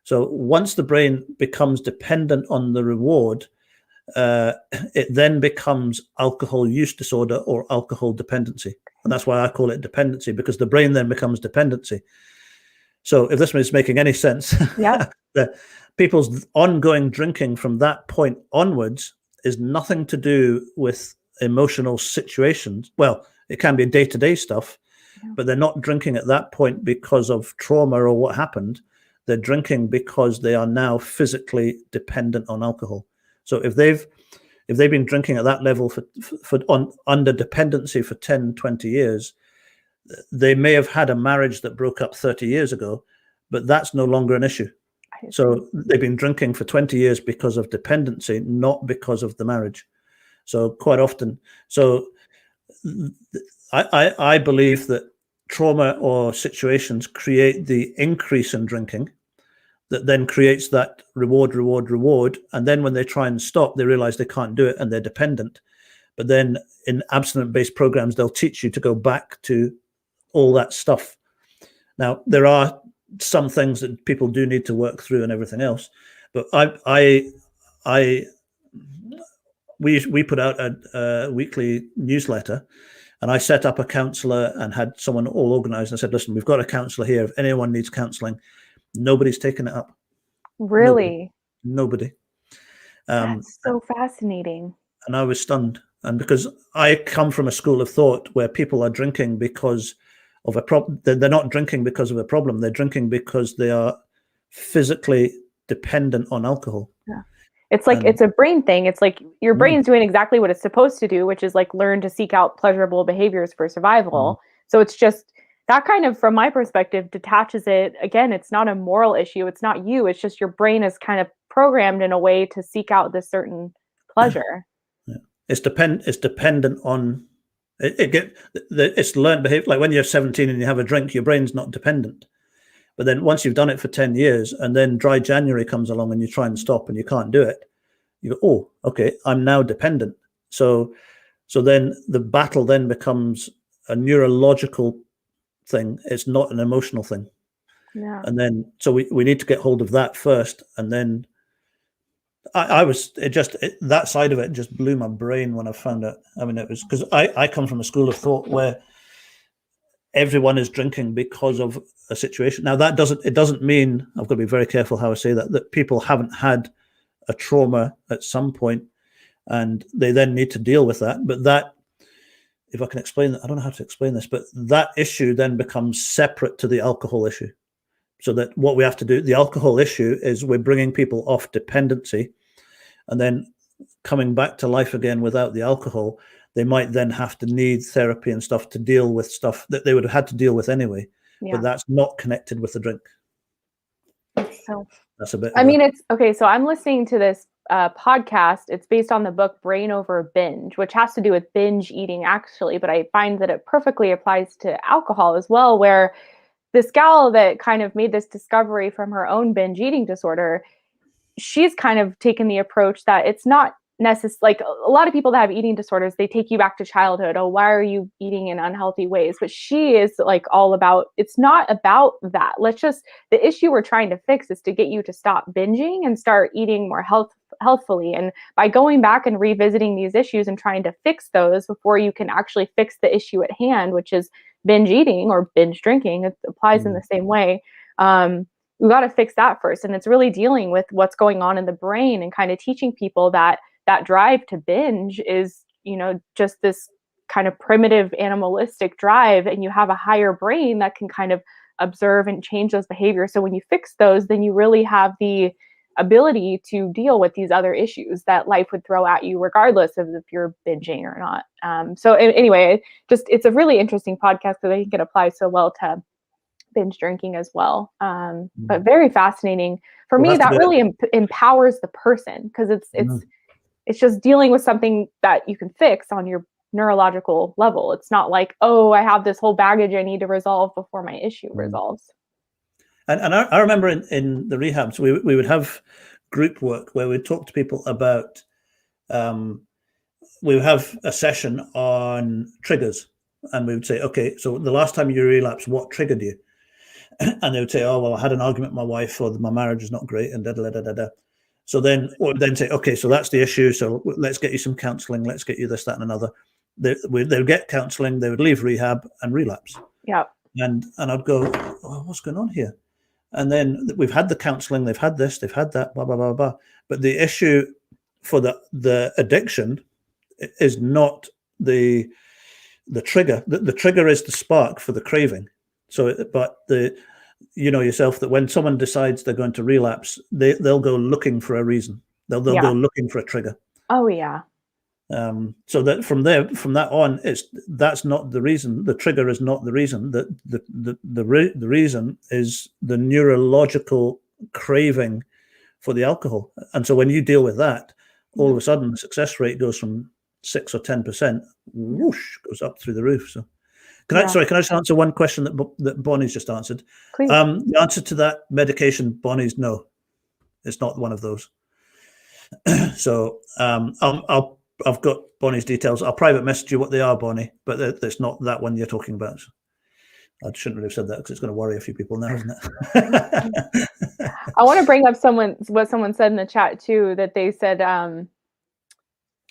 So once the brain becomes dependent on the reward, it then becomes alcohol use disorder or alcohol dependency. And that's why I call it dependency, because the brain then becomes dependency. So if this is making any sense, yeah, people's ongoing drinking from that point onwards is nothing to do with emotional situations. Well, it can be day-to-day stuff, but they're not drinking at that point because of trauma or what happened. They're drinking because they are now physically dependent on alcohol. So if they've been drinking at that level under dependency for 10, 20 years, they may have had a marriage that broke up 30 years ago, but that's no longer an issue. So they've been drinking for 20 years because of dependency, not because of the marriage. So quite often, so I believe that trauma or situations create the increase in drinking, that then creates that reward. And then when they try and stop, they realize they can't do it and they're dependent. But then in abstinence-based programs, they'll teach you to go back to all that stuff. Now, there are some things that people do need to work through and everything else, but we put out a weekly newsletter, and I set up a counselor and had someone all organized. And I said, listen, we've got a counselor here. If anyone needs counseling, nobody's taken it up. Really? Nobody. That's so fascinating. And I was stunned. And because I come from a school of thought where people are drinking because of a problem. They're not drinking because of a problem. They're drinking because they are physically dependent on alcohol. Yeah. It's like, it's a brain thing. It's like your brain's doing exactly what it's supposed to do, which is like learn to seek out pleasurable behaviors for survival. So it's just that kind of, from my perspective, detaches it. Again, it's not a moral issue. It's not you. It's just your brain is kind of programmed in a way to seek out this certain pleasure. Yeah. It's dependent on it's learned behavior. Like when you're 17 and you have a drink, your brain's not dependent. But then once you've done it for 10 years and then dry January comes along and you try and stop and you can't do it, you go, oh, okay, I'm now dependent. So then the battle then becomes a neurological thing. It's not an emotional thing. Yeah. And then, so we need to get hold of that first. And then that side of it just blew my brain when I found out. I mean, it was because I come from a school of thought where everyone is drinking because of a situation. Now it doesn't mean, I've got to be very careful how I say that people haven't had a trauma at some point and they then need to deal with that. But that, if I can explain that, I don't know how to explain this, but that issue then becomes separate to the alcohol issue. So that what we have to do, the alcohol issue is we're bringing people off dependency and then coming back to life again without the alcohol. They might then have to need therapy and stuff to deal with stuff that they would have had to deal with anyway, but that's not connected with the drink. So that's a bit. I mean, it's okay. So I'm listening to this podcast. It's based on the book Brain Over Binge, which has to do with binge eating actually, but I find that it perfectly applies to alcohol as well, where this gal that kind of made this discovery from her own binge eating disorder, she's kind of taken the approach that it's not necessary. Like a lot of people that have eating disorders, they take you back to childhood. Oh, why are you eating in unhealthy ways? But she is like all about, it's not about that. The issue we're trying to fix is to get you to stop binging and start eating more healthfully. And by going back and revisiting these issues and trying to fix those before you can actually fix the issue at hand, which is binge eating or binge drinking, it applies in the same way. We got to fix that first. And it's really dealing with what's going on in the brain and kind of teaching people that drive to binge is, just this kind of primitive animalistic drive, and you have a higher brain that can kind of observe and change those behaviors. So when you fix those, then you really have the ability to deal with these other issues that life would throw at you, regardless of if you're binging or not. So anyway, it's a really interesting podcast because I think it applies so well to binge drinking as well. But very fascinating for me. That really empowers the person because it's just dealing with something that you can fix on your neurological level. It's not like, oh, I have this whole baggage I need to resolve before my issue resolves. And I remember in the rehabs, we would have group work where we'd talk to people about, we would have a session on triggers. And we would say, okay, so the last time you relapsed, what triggered you? And they would say, oh, well, I had an argument with my wife, or my marriage is not great, and da-da-da-da-da. So then say, okay, so that's the issue. So let's get you some counseling. Let's get you this, that, and another. They would get counseling. They would leave rehab and relapse. Yeah. And I'd go, oh, what's going on here? And then we've had the counseling. They've had this. They've had that. Blah blah blah blah. But the issue for the addiction is not the trigger. The trigger is the spark for the craving. So, but yourself that when someone decides they're going to relapse, they'll go looking for a reason. They'll go looking for a trigger. Oh yeah. So that from that on, that's not the reason. The trigger is not the reason. The reason is the neurological craving for the alcohol. And so when you deal with that, all of a sudden the success rate goes from 6 or 10%, whoosh, goes up through the roof. Can I just answer one question that Bonnie's just answered? Please. The answer to that medication, Bonnie's no. It's not one of those. So I've got Bonnie's details. I'll private message you what they are, Bonnie, but it's not that one you're talking about. I shouldn't really have said that because it's going to worry a few people now, isn't it? I want to bring up what someone said in the chat too, that they said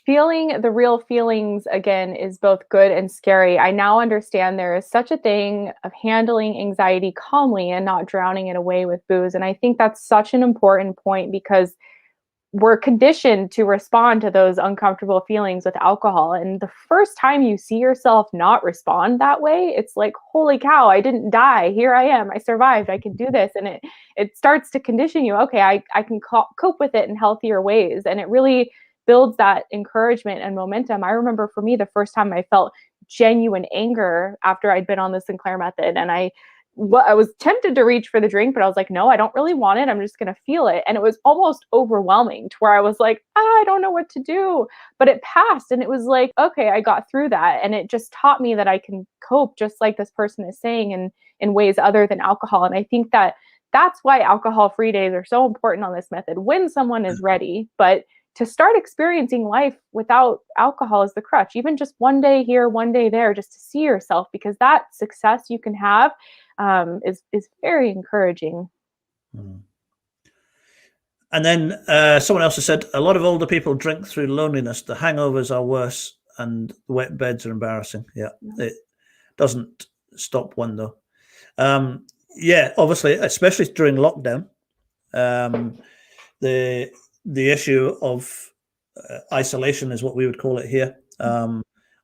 feeling the real feelings again is both good and scary. I now understand there is such a thing of handling anxiety calmly and not drowning it away with booze. And I think that's such an important point because we're conditioned to respond to those uncomfortable feelings with alcohol. And the first time you see yourself not respond that way, it's like, holy cow, I didn't die. Here I am. I survived. I can do this. And it starts to condition you. Okay, I can cope with it in healthier ways. And it really builds that encouragement and momentum. I remember for me, the first time I felt genuine anger after I'd been on the Sinclair method, and I was tempted to reach for the drink, but I was like, no, I don't really want it. I'm just going to feel it. And it was almost overwhelming to where I was like, I don't know what to do, but it passed. And it was like, okay, I got through that. And it just taught me that I can cope just like this person is saying in ways other than alcohol. And I think that that's why alcohol-free days are so important on this method when someone is ready. But to start experiencing life without alcohol is the crutch, even just one day here, one day there, just to see yourself, because that success you can have is very encouraging. And then someone else has said, a lot of older people drink through loneliness. The hangovers are worse and the wet beds are embarrassing. Yeah, it doesn't stop one though. Yeah, obviously, especially during lockdown, the issue of isolation is what we would call it here.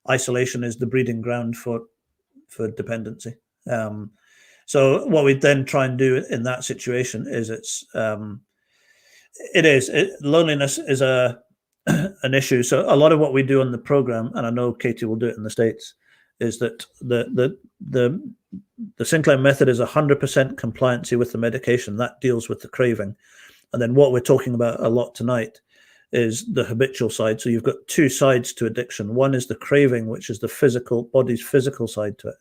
Isolation is the breeding ground for dependency. So what we then try and do in that situation is loneliness is an issue. So a lot of what we do on the program, and I know Katie will do it in the States, is that the Sinclair method is 100% compliancy with the medication that deals with the craving. And then what we're talking about a lot tonight is the habitual side. So you've got two sides to addiction. One is the craving, which is the body's physical side to it.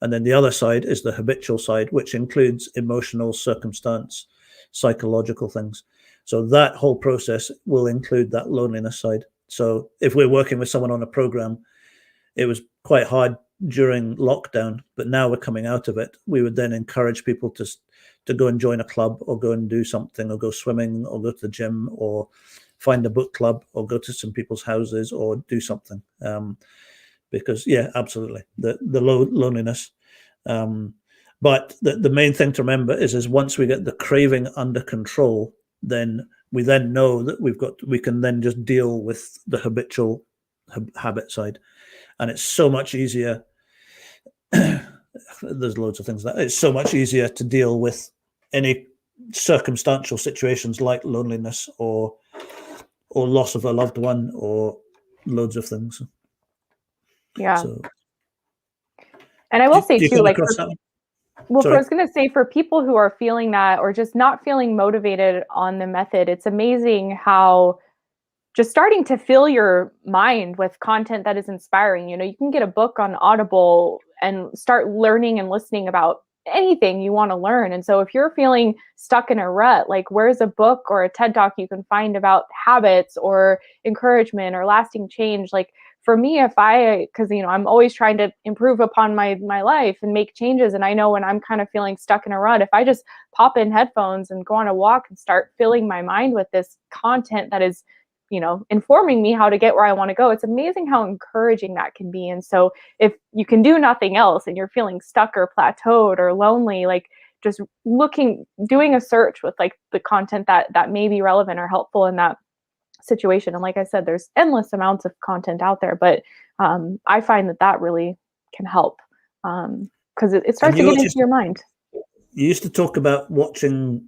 And then the other side is the habitual side, which includes emotional, circumstance, psychological things. So that whole process will include that loneliness side. So if we're working with someone on a program, it was quite hard during lockdown, but now we're coming out of it. We would then encourage people to go and join a club or go and do something or go swimming or go to the gym or find a book club or go to some people's houses or do something. Because yeah, absolutely, the loneliness. But the main thing to remember is once we get the craving under control, then we then know that we can then just deal with the habitual habit side. And it's so much easier. There's loads of things that it's so much easier to deal with any circumstantial situations like loneliness or loss of a loved one or loads of things. Yeah. So, and I will say too, like, I was going to say for people who are feeling that or just not feeling motivated on the method, it's amazing how just starting to fill your mind with content that is inspiring. You know, you can get a book on Audible and start learning and listening about anything you want to learn. And so if you're feeling stuck in a rut, like where's a book or a TED Talk you can find about habits or encouragement or lasting change? Like for me, because, you know, I'm always trying to improve upon my life and make changes. And I know when I'm kind of feeling stuck in a rut, if I just pop in headphones and go on a walk and start filling my mind with this content that is, you know, informing me how to get where I want to go, it's amazing how encouraging that can be. And so if you can do nothing else and you're feeling stuck or plateaued or lonely, like just doing a search with like the content that may be relevant or helpful in that situation. And like I said, there's endless amounts of content out there, but I find that really can help because it starts to get into your mind. You used to talk about watching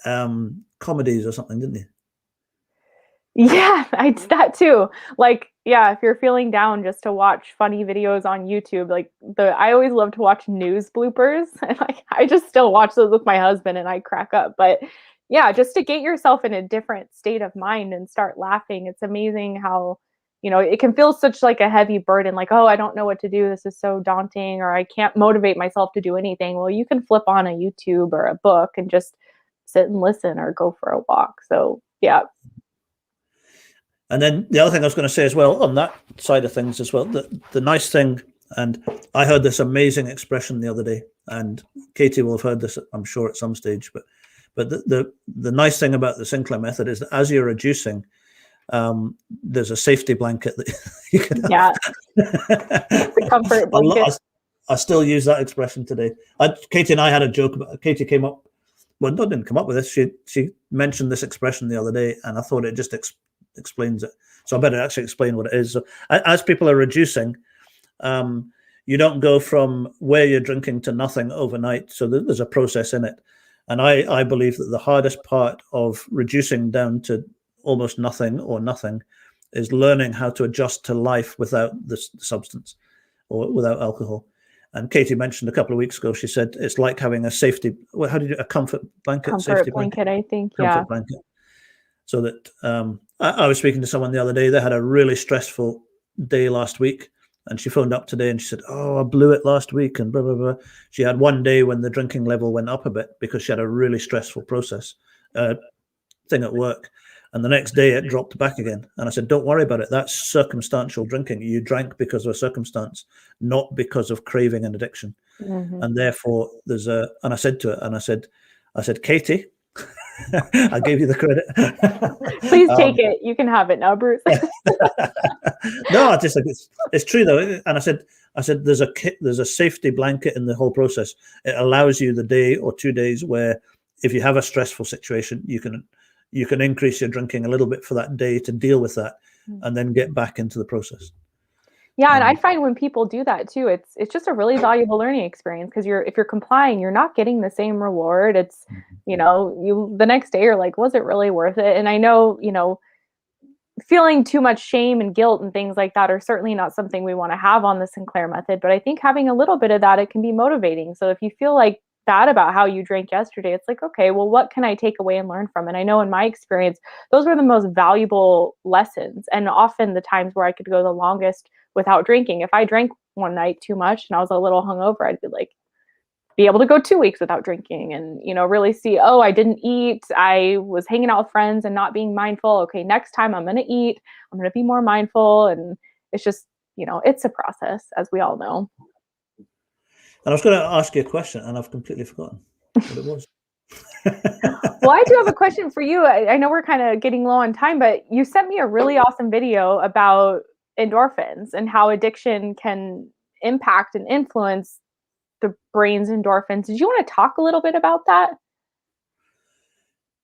comedies or something, didn't you? Yeah, that too. Like, yeah, if you're feeling down, just to watch funny videos on YouTube. Like I always love to watch news bloopers, and like I just still watch those with my husband, and I crack up. But yeah, just to get yourself in a different state of mind and start laughing. It's amazing how, it can feel such like a heavy burden, like, oh, I don't know what to do. This is so daunting, or I can't motivate myself to do anything. Well, you can flip on a YouTube or a book and just sit and listen or go for a walk. So yeah. And then the other thing I was going to say as well, on that side of things as well, the nice thing, and I heard this amazing expression the other day, and Katie will have heard this, I'm sure, at some stage, but the nice thing about the Sinclair method is that as you're reducing, there's a safety blanket that you can have. Yeah. The comfort blanket. I still use that expression today. Katie and I had a joke about it. Katie came up, well, didn't come up with this. She mentioned this expression the other day, and I thought it just explains it. So I better actually explain what it is. So as people are reducing, you don't go from where you're drinking to nothing overnight. So there's a process in it. And I believe that the hardest part of reducing down to almost nothing or nothing is learning how to adjust to life without the substance or without alcohol. And Katie mentioned a couple of weeks ago, she said it's like having a safety, how did you, a comfort blanket? Comfort safety blanket, I think, comfort blanket. So that I was speaking to someone the other day, they had a really stressful day last week, and she phoned up today and she said, oh, I blew it last week and blah, blah, blah. She had one day when the drinking level went up a bit because she had a really stressful process thing at work. And the next day it dropped back again. And I said, don't worry about it. That's circumstantial drinking. You drank because of a circumstance, not because of craving and addiction. Mm-hmm. And therefore there's and I said to her, and I said, Katie, I gave you the credit. Please take it. You can have it now, Bruce. No, I just like it's true though. And I said there's a safety blanket in the whole process. It allows you the day or 2 days where if you have a stressful situation, you can increase your drinking a little bit for that day to deal with that, and then get back into the process. Yeah, and I find when people do that too, it's just a really valuable learning experience, because if you're complying, you're not getting the same reward. It's, you the next day you're like, was it really worth it? And I know, feeling too much shame and guilt and things like that are certainly not something we want to have on the Sinclair method, but I think having a little bit of that, it can be motivating. So if you feel like bad about how you drank yesterday, it's like, okay, well, what can I take away and learn from? And I know in my experience, those were the most valuable lessons, and often the times where I could go the longest without drinking. If I drank one night too much and I was a little hungover, I'd be able to go 2 weeks without drinking and, really see, oh, I didn't eat. I was hanging out with friends and not being mindful. Okay, next time I'm going to eat. I'm going to be more mindful. And it's just, it's a process, as we all know. And I was going to ask you a question and I've completely forgotten what it was. Well, I do have a question for you. I know we're kind of getting low on time, but you sent me a really awesome video about endorphins and how addiction can impact and influence the brain's endorphins. Did you want to talk a little bit about that?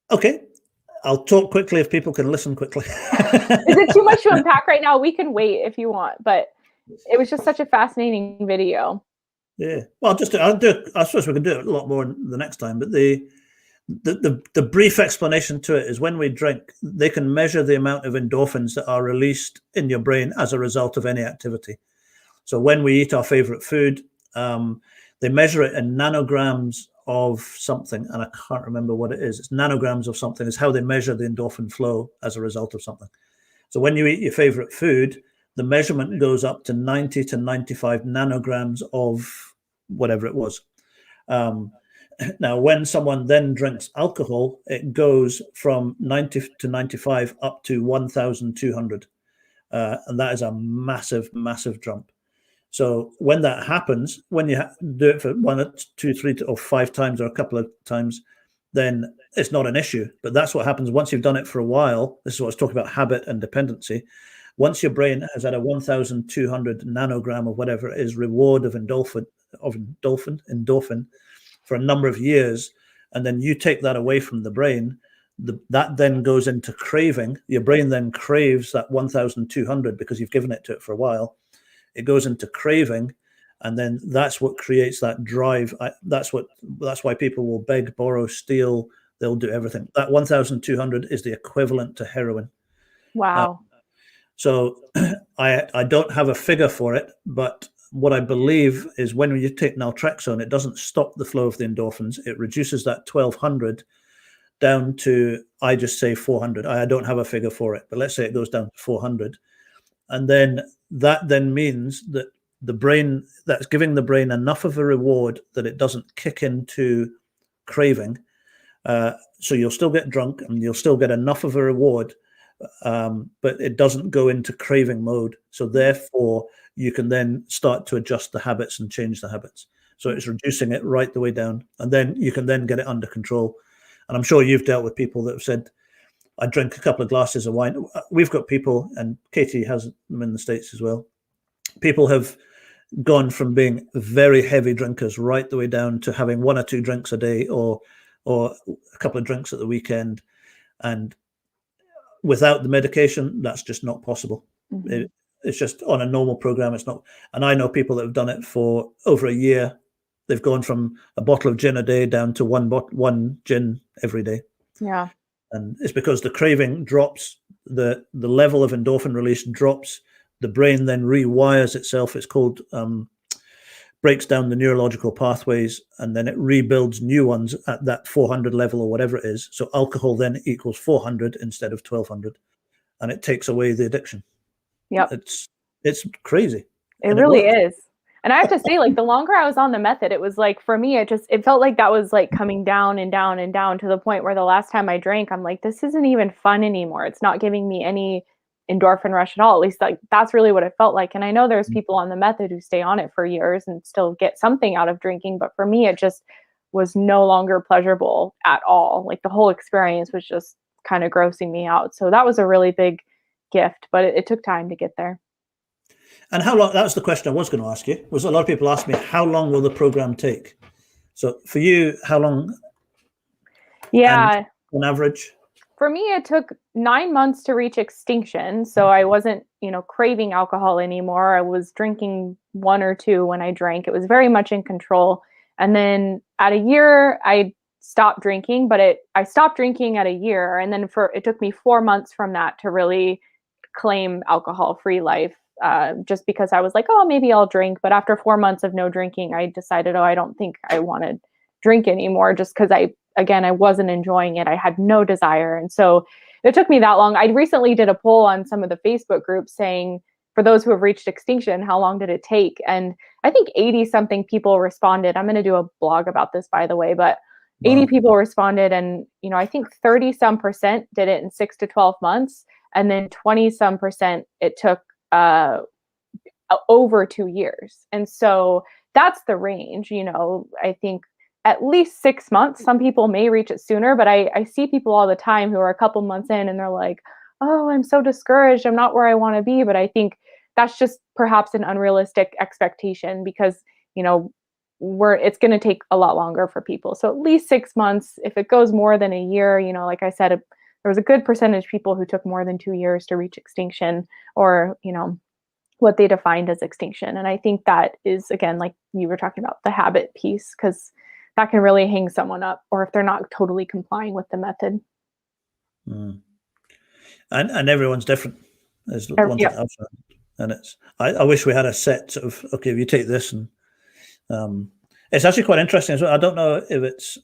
Okay. I'll talk quickly if people can listen quickly. Is it too much to unpack right now? We can wait if you want, but it was just such a fascinating video. Yeah. Well, I suppose we can do it a lot more the next time, but the brief explanation to it is when we drink, they can measure the amount of endorphins that are released in your brain as a result of any activity. So when we eat our favorite food, they measure it in nanograms of something, and I can't remember what it is. It's nanograms of something is how they measure the endorphin flow as a result of something. So when you eat your favorite food, the measurement goes up to 90 to 95 nanograms of whatever it was. Now, when someone then drinks alcohol, it goes from 90 to 95 up to 1,200. And that is a massive, massive jump. So when that happens, when you do it for 1, 2, 3, or 5 times or a couple of times, then it's not an issue. But that's what happens once you've done it for a while. This is what I was talking about, habit and dependency. Once your brain has had a 1,200 nanogram of whatever it is reward of endorphin for a number of years, and then you take that away from the brain, that then goes into craving. Your brain then craves that 1,200 because you've given it to it for a while. It goes into craving, and then that's what creates that drive. That's why people will beg, borrow, steal. They'll do everything. That 1,200 is the equivalent to heroin. Wow. So I don't have a figure for it, but what I believe is when you take naltrexone, it doesn't stop the flow of the endorphins. It reduces that 1,200 down to, I just say 400. I don't have a figure for it, but let's say it goes down to 400. And then that then means that the brain, that's giving the brain enough of a reward that it doesn't kick into craving. So you'll still get drunk and you'll still get enough of a reward, but it doesn't go into craving mode. So therefore, you can then start to adjust the habits and change the habits. So it's reducing it right the way down, and then you can then get it under control. And I'm sure you've dealt with people that have said, I drink a couple of glasses of wine. We've got people, and Katie has them in the States as well. People have gone from being very heavy drinkers right the way down to having 1 or 2 drinks a day, or a couple of drinks at the weekend. And without the medication, that's just not possible. Mm-hmm. It's just on a normal program. It's not. And I know people that have done it for over a year. They've gone from a bottle of gin a day down to one gin every day. Yeah. And it's because the craving drops, the level of endorphin release drops, the brain then rewires itself. It's called, breaks down the neurological pathways, and then it rebuilds new ones at that 400 level or whatever it is. So alcohol then equals 400 instead of 1200, and it takes away the addiction. Yep. It's crazy. It really is. And I have to say, like, the longer I was on the method, it was like, for me, it felt like that was like coming down and down and down to the point where the last time I drank, I'm like, this isn't even fun anymore. It's not giving me any endorphin rush at all. At least, like, that's really what it felt like. And I know there's people on the method who stay on it for years and still get something out of drinking. But for me, it just was no longer pleasurable at all. Like, the whole experience was just kind of grossing me out. So that was a really big gift, but it took time to get there. And how long, that was the question I was going to ask you, was a lot of people ask me, how long will the program take? So for you, how long? Yeah. On average? For me, it took 9 months to reach extinction. So I wasn't, craving alcohol anymore. I was drinking 1 or 2 when I drank. It was very much in control. And then at a year, I stopped drinking, but I stopped drinking at a year. And then it took me 4 months from that to really claim alcohol-free life. Just because I was like, oh, maybe I'll drink. But after 4 months of no drinking, I decided, I don't think I want to drink anymore, just because I wasn't enjoying it. I had no desire. And so it took me that long. I recently did a poll on some of the Facebook groups saying, for those who have reached extinction, how long did it take? And I think 80 something people responded. I'm going to do a blog about this, by the way, but 80 people responded. And, I think 30 some percent did it in 6 to 12 months. And then 20 some percent, it took over 2 years. And so that's the range. I think at least 6 months. Some people may reach it sooner, but I see people all the time who are a couple months in and they're like, oh, I'm so discouraged. I'm not where I want to be. But I think that's just perhaps an unrealistic expectation, because, it's going to take a lot longer for people. So at least 6 months. If it goes more than a year, like I said, there was a good percentage of people who took more than 2 years to reach extinction, or, what they defined as extinction. And I think that is, again, like you were talking about, the habit piece, because that can really hang someone up, or if they're not totally complying with the method. And everyone's different. There's one thing I've found. And I wish we had a set of, okay, if you take this, and it's actually quite interesting as well. I don't know if it's,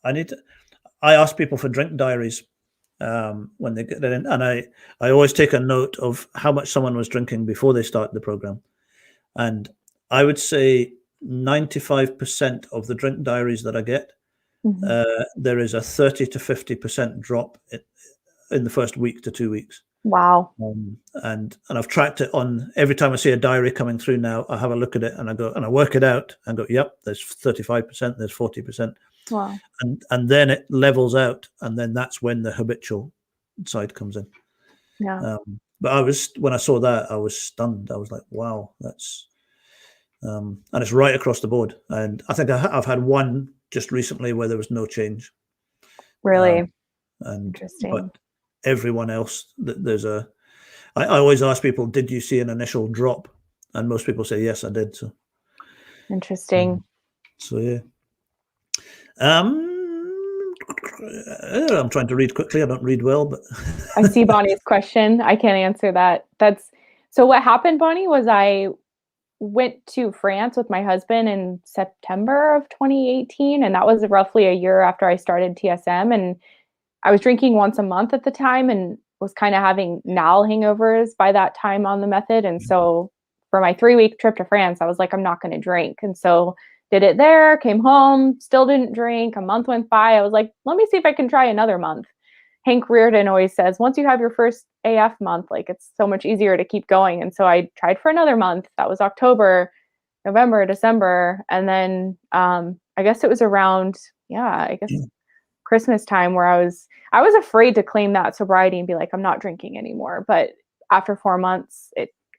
I ask people for drink diaries when they get in, and I always take a note of how much someone was drinking before they start the program. And I would say 95% of the drink diaries that I get, there is a 30 to 50% drop in the first week to 2 weeks. Wow. And I've tracked it on every time I see a diary coming through now, I have a look at it and I go and I work it out and go, yep, there's 35%, there's 40%. Wow. And then it levels out, and then that's when the habitual side comes in. Yeah. But when I saw that, I was stunned. I was like, wow, that's and it's right across the board. And I think I've had one just recently where there was no change. Really? Interesting. But everyone else, I always ask people, did you see an initial drop? And most people say, yes, I did. So interesting. So yeah. I'm trying to read quickly. I don't read well, but I see Bonnie's question. I can't answer that. So what happened, Bonnie, was I went to France with my husband in September of 2018. And that was roughly a year after I started TSM. And I was drinking once a month at the time. And was kind of having NAL hangovers by that time on the method. And so for my 3-week trip to France, I was like, I'm not going to drink. And so did it there, came home, still didn't drink. A month went by. I was like, let me see if I can try another month. Hank Reardon always says, once you have your first AF month, like it's so much easier to keep going. And so I tried for another month. That was October, November, December. And then I guess it was around, Christmas time where I was afraid to claim that sobriety and be like, I'm not drinking anymore. But after 4 months,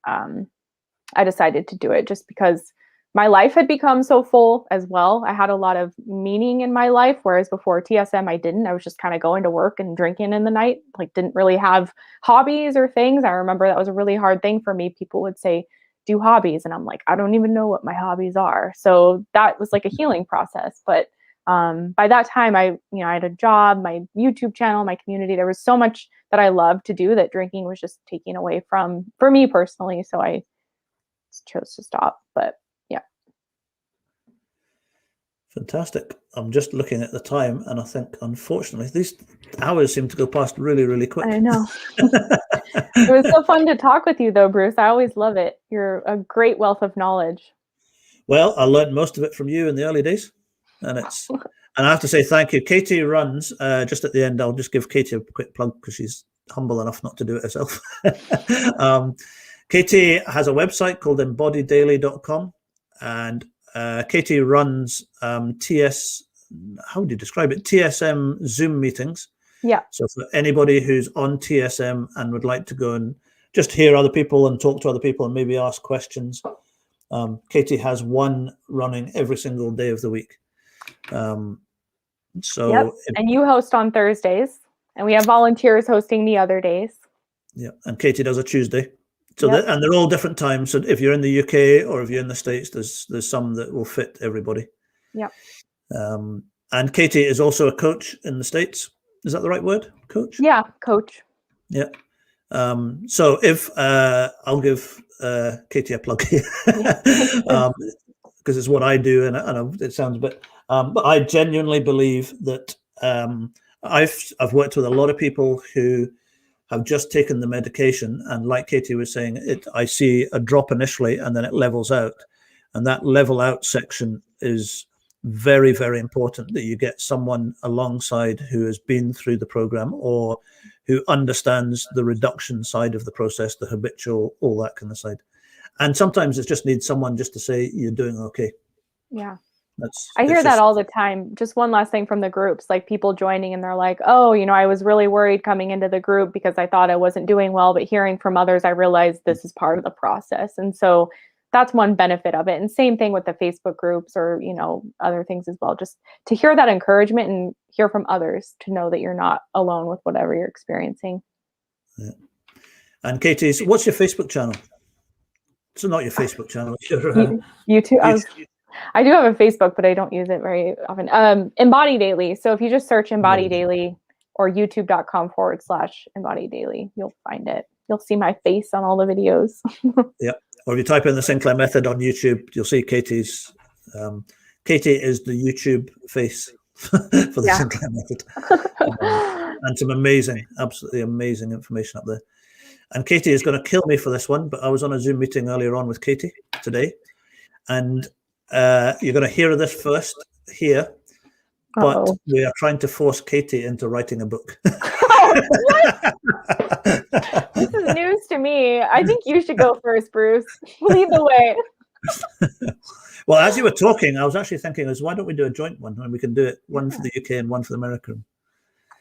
I decided to do it just because my life had become so full as well. I had a lot of meaning in my life, whereas before TSM, I didn't. I was just kind of going to work and drinking in the night, like didn't really have hobbies or things. I remember that was a really hard thing for me. People would say, do hobbies. And I'm like, I don't even know what my hobbies are. So that was like a healing process. But by that time, I had a job, my YouTube channel, my community. There was so much that I loved to do that drinking was just taking away from, for me personally. So I chose to stop. But yeah. Fantastic. I'm just looking at the time, and I think, unfortunately, these hours seem to go past really, really quick. I know. It was so fun to talk with you, though, Bruce. I always love it. You're a great wealth of knowledge. Well, I learned most of it from you in the early days. And I have to say thank you. Katie runs, just at the end, I'll just give Katie a quick plug because she's humble enough not to do it herself. Katie has a website called embodydaily.com, and Katie runs how would you describe it? TSM Zoom meetings. Yeah. So for anybody who's on TSM and would like to go and just hear other people and talk to other people and maybe ask questions, Katie has one running every single day of the week. And you host on Thursdays, and we have volunteers hosting the other days. Yeah, and Katie does a Tuesday. So and they're all different times. So if you're in the UK or if you're in the States, there's some that will fit everybody. Yeah. And Katie is also a coach in the States. Is that the right word? Coach? Yeah, coach. Yeah. So if I'll give Katie a plug here, because it's what I do, and it sounds a bit. But I genuinely believe that I've worked with a lot of people who have just taken the medication, and like Katie was saying, I see a drop initially, and then it levels out, and that level out section is very, very important, that you get someone alongside who has been through the program or who understands the reduction side of the process, the habitual, all that kind of side. And sometimes it just needs someone just to say, you're doing okay. Yeah. I hear that all the time. Just one last thing from the groups, like people joining and they're like, oh, I was really worried coming into the group because I thought I wasn't doing well, but hearing from others, I realized this is part of the process. And so that's one benefit of it. And same thing with the Facebook groups or, other things as well, just to hear that encouragement and hear from others to know that you're not alone with whatever you're experiencing. Yeah. And Katie, what's your Facebook channel? It's not your Facebook channel. It's your YouTube. I do have a Facebook, but I don't use it very often. Embody Daily. So if you just search Embody Daily or youtube.com/Embody Daily, you'll find it. You'll see my face on all the videos. Yeah. Or if you type in the Sinclair Method on YouTube, you'll see Katie's. Katie is the YouTube face for the Sinclair Method. And some amazing, absolutely amazing information up there. And Katie is going to kill me for this one, but I was on a Zoom meeting earlier on with Katie today. And you're going to hear this first here, but we are trying to force Katie into writing a book. What? This is news to me. I think you should go first, Bruce. Lead the way. Well, as you were talking, I was actually thinking, why don't we do a joint one? And we can do it one for the UK and one for the America.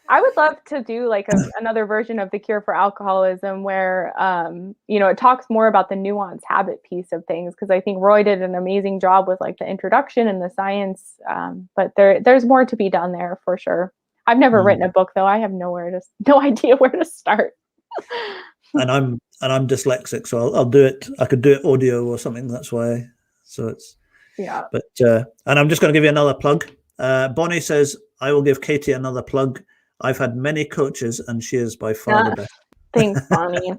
I would love to do like another version of The Cure for Alcoholism where, it talks more about the nuanced habit piece of things. Because I think Roy did an amazing job with like the introduction and the science. But there's more to be done there for sure. I've never written a book, though. I have no idea where to start. And I'm dyslexic, so I'll do it. I could do it audio or something. That's why. So it's But and I'm just going to give you another plug. Bonnie says I will give Katie another plug. I've had many coaches, and she is by far the best. Thanks, Bonnie.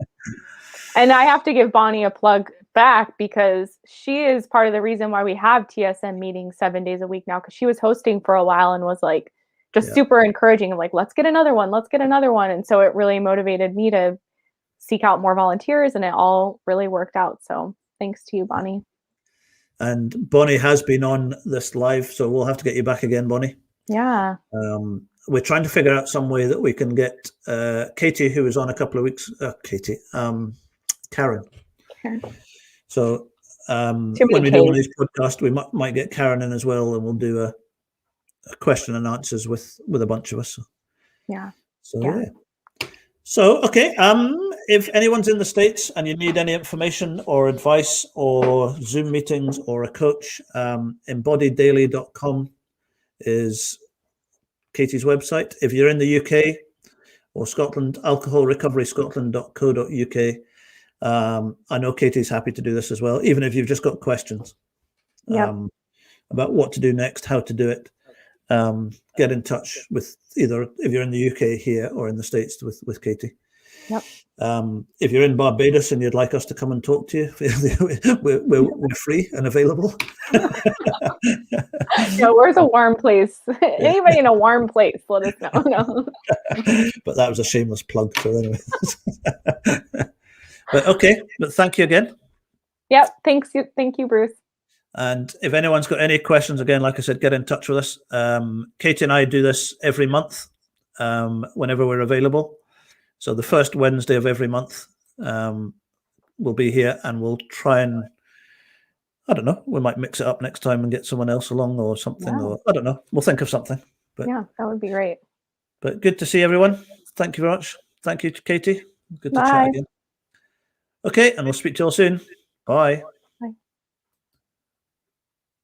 And I have to give Bonnie a plug back because she is part of the reason why we have TSM meetings 7 days a week now. Because she was hosting for a while and was like, just super encouraging. Like, let's get another one. Let's get another one. And so it really motivated me to seek out more volunteers, and it all really worked out. So thanks to you, Bonnie. And Bonnie has been on this live, so we'll have to get you back again, Bonnie. Yeah. We're trying to figure out some way that we can get Katie, who was on a couple of weeks, Karen. So when we do one of these podcasts, we might get Karen in as well, and we'll do a question and answers with a bunch of us. Yeah. So yeah. So okay, if anyone's in the States and you need any information or advice or Zoom meetings or a coach, embodieddaily.com is Katie's website. If you're in the UK or Scotland, alcoholrecoveryscotland.co.uk. I know Katie's happy to do this as well, even if you've just got questions about what to do next, how to do it. Get in touch with either, if you're in the UK here or in the States, with Katie. Yep. If you're in Barbados and you'd like us to come and talk to you, we're free and available. Yeah, where's a warm place? Anybody in a warm place, let us know. No. But that was a shameless plug. So anyway. But okay, but thank you again. Yep. Thank you, Bruce. And if anyone's got any questions, again, like I said, get in touch with us. Katie and I do this every month, whenever we're available. So the first Wednesday of every month, we'll be here, and we'll try and, I don't know, we might mix it up next time and get someone else along or something, or I don't know. We'll think of something. But yeah, that would be great. But good to see everyone. Thank you very much. Thank you, Katie. Good to chat again. Okay, and we'll speak to you all soon. Bye.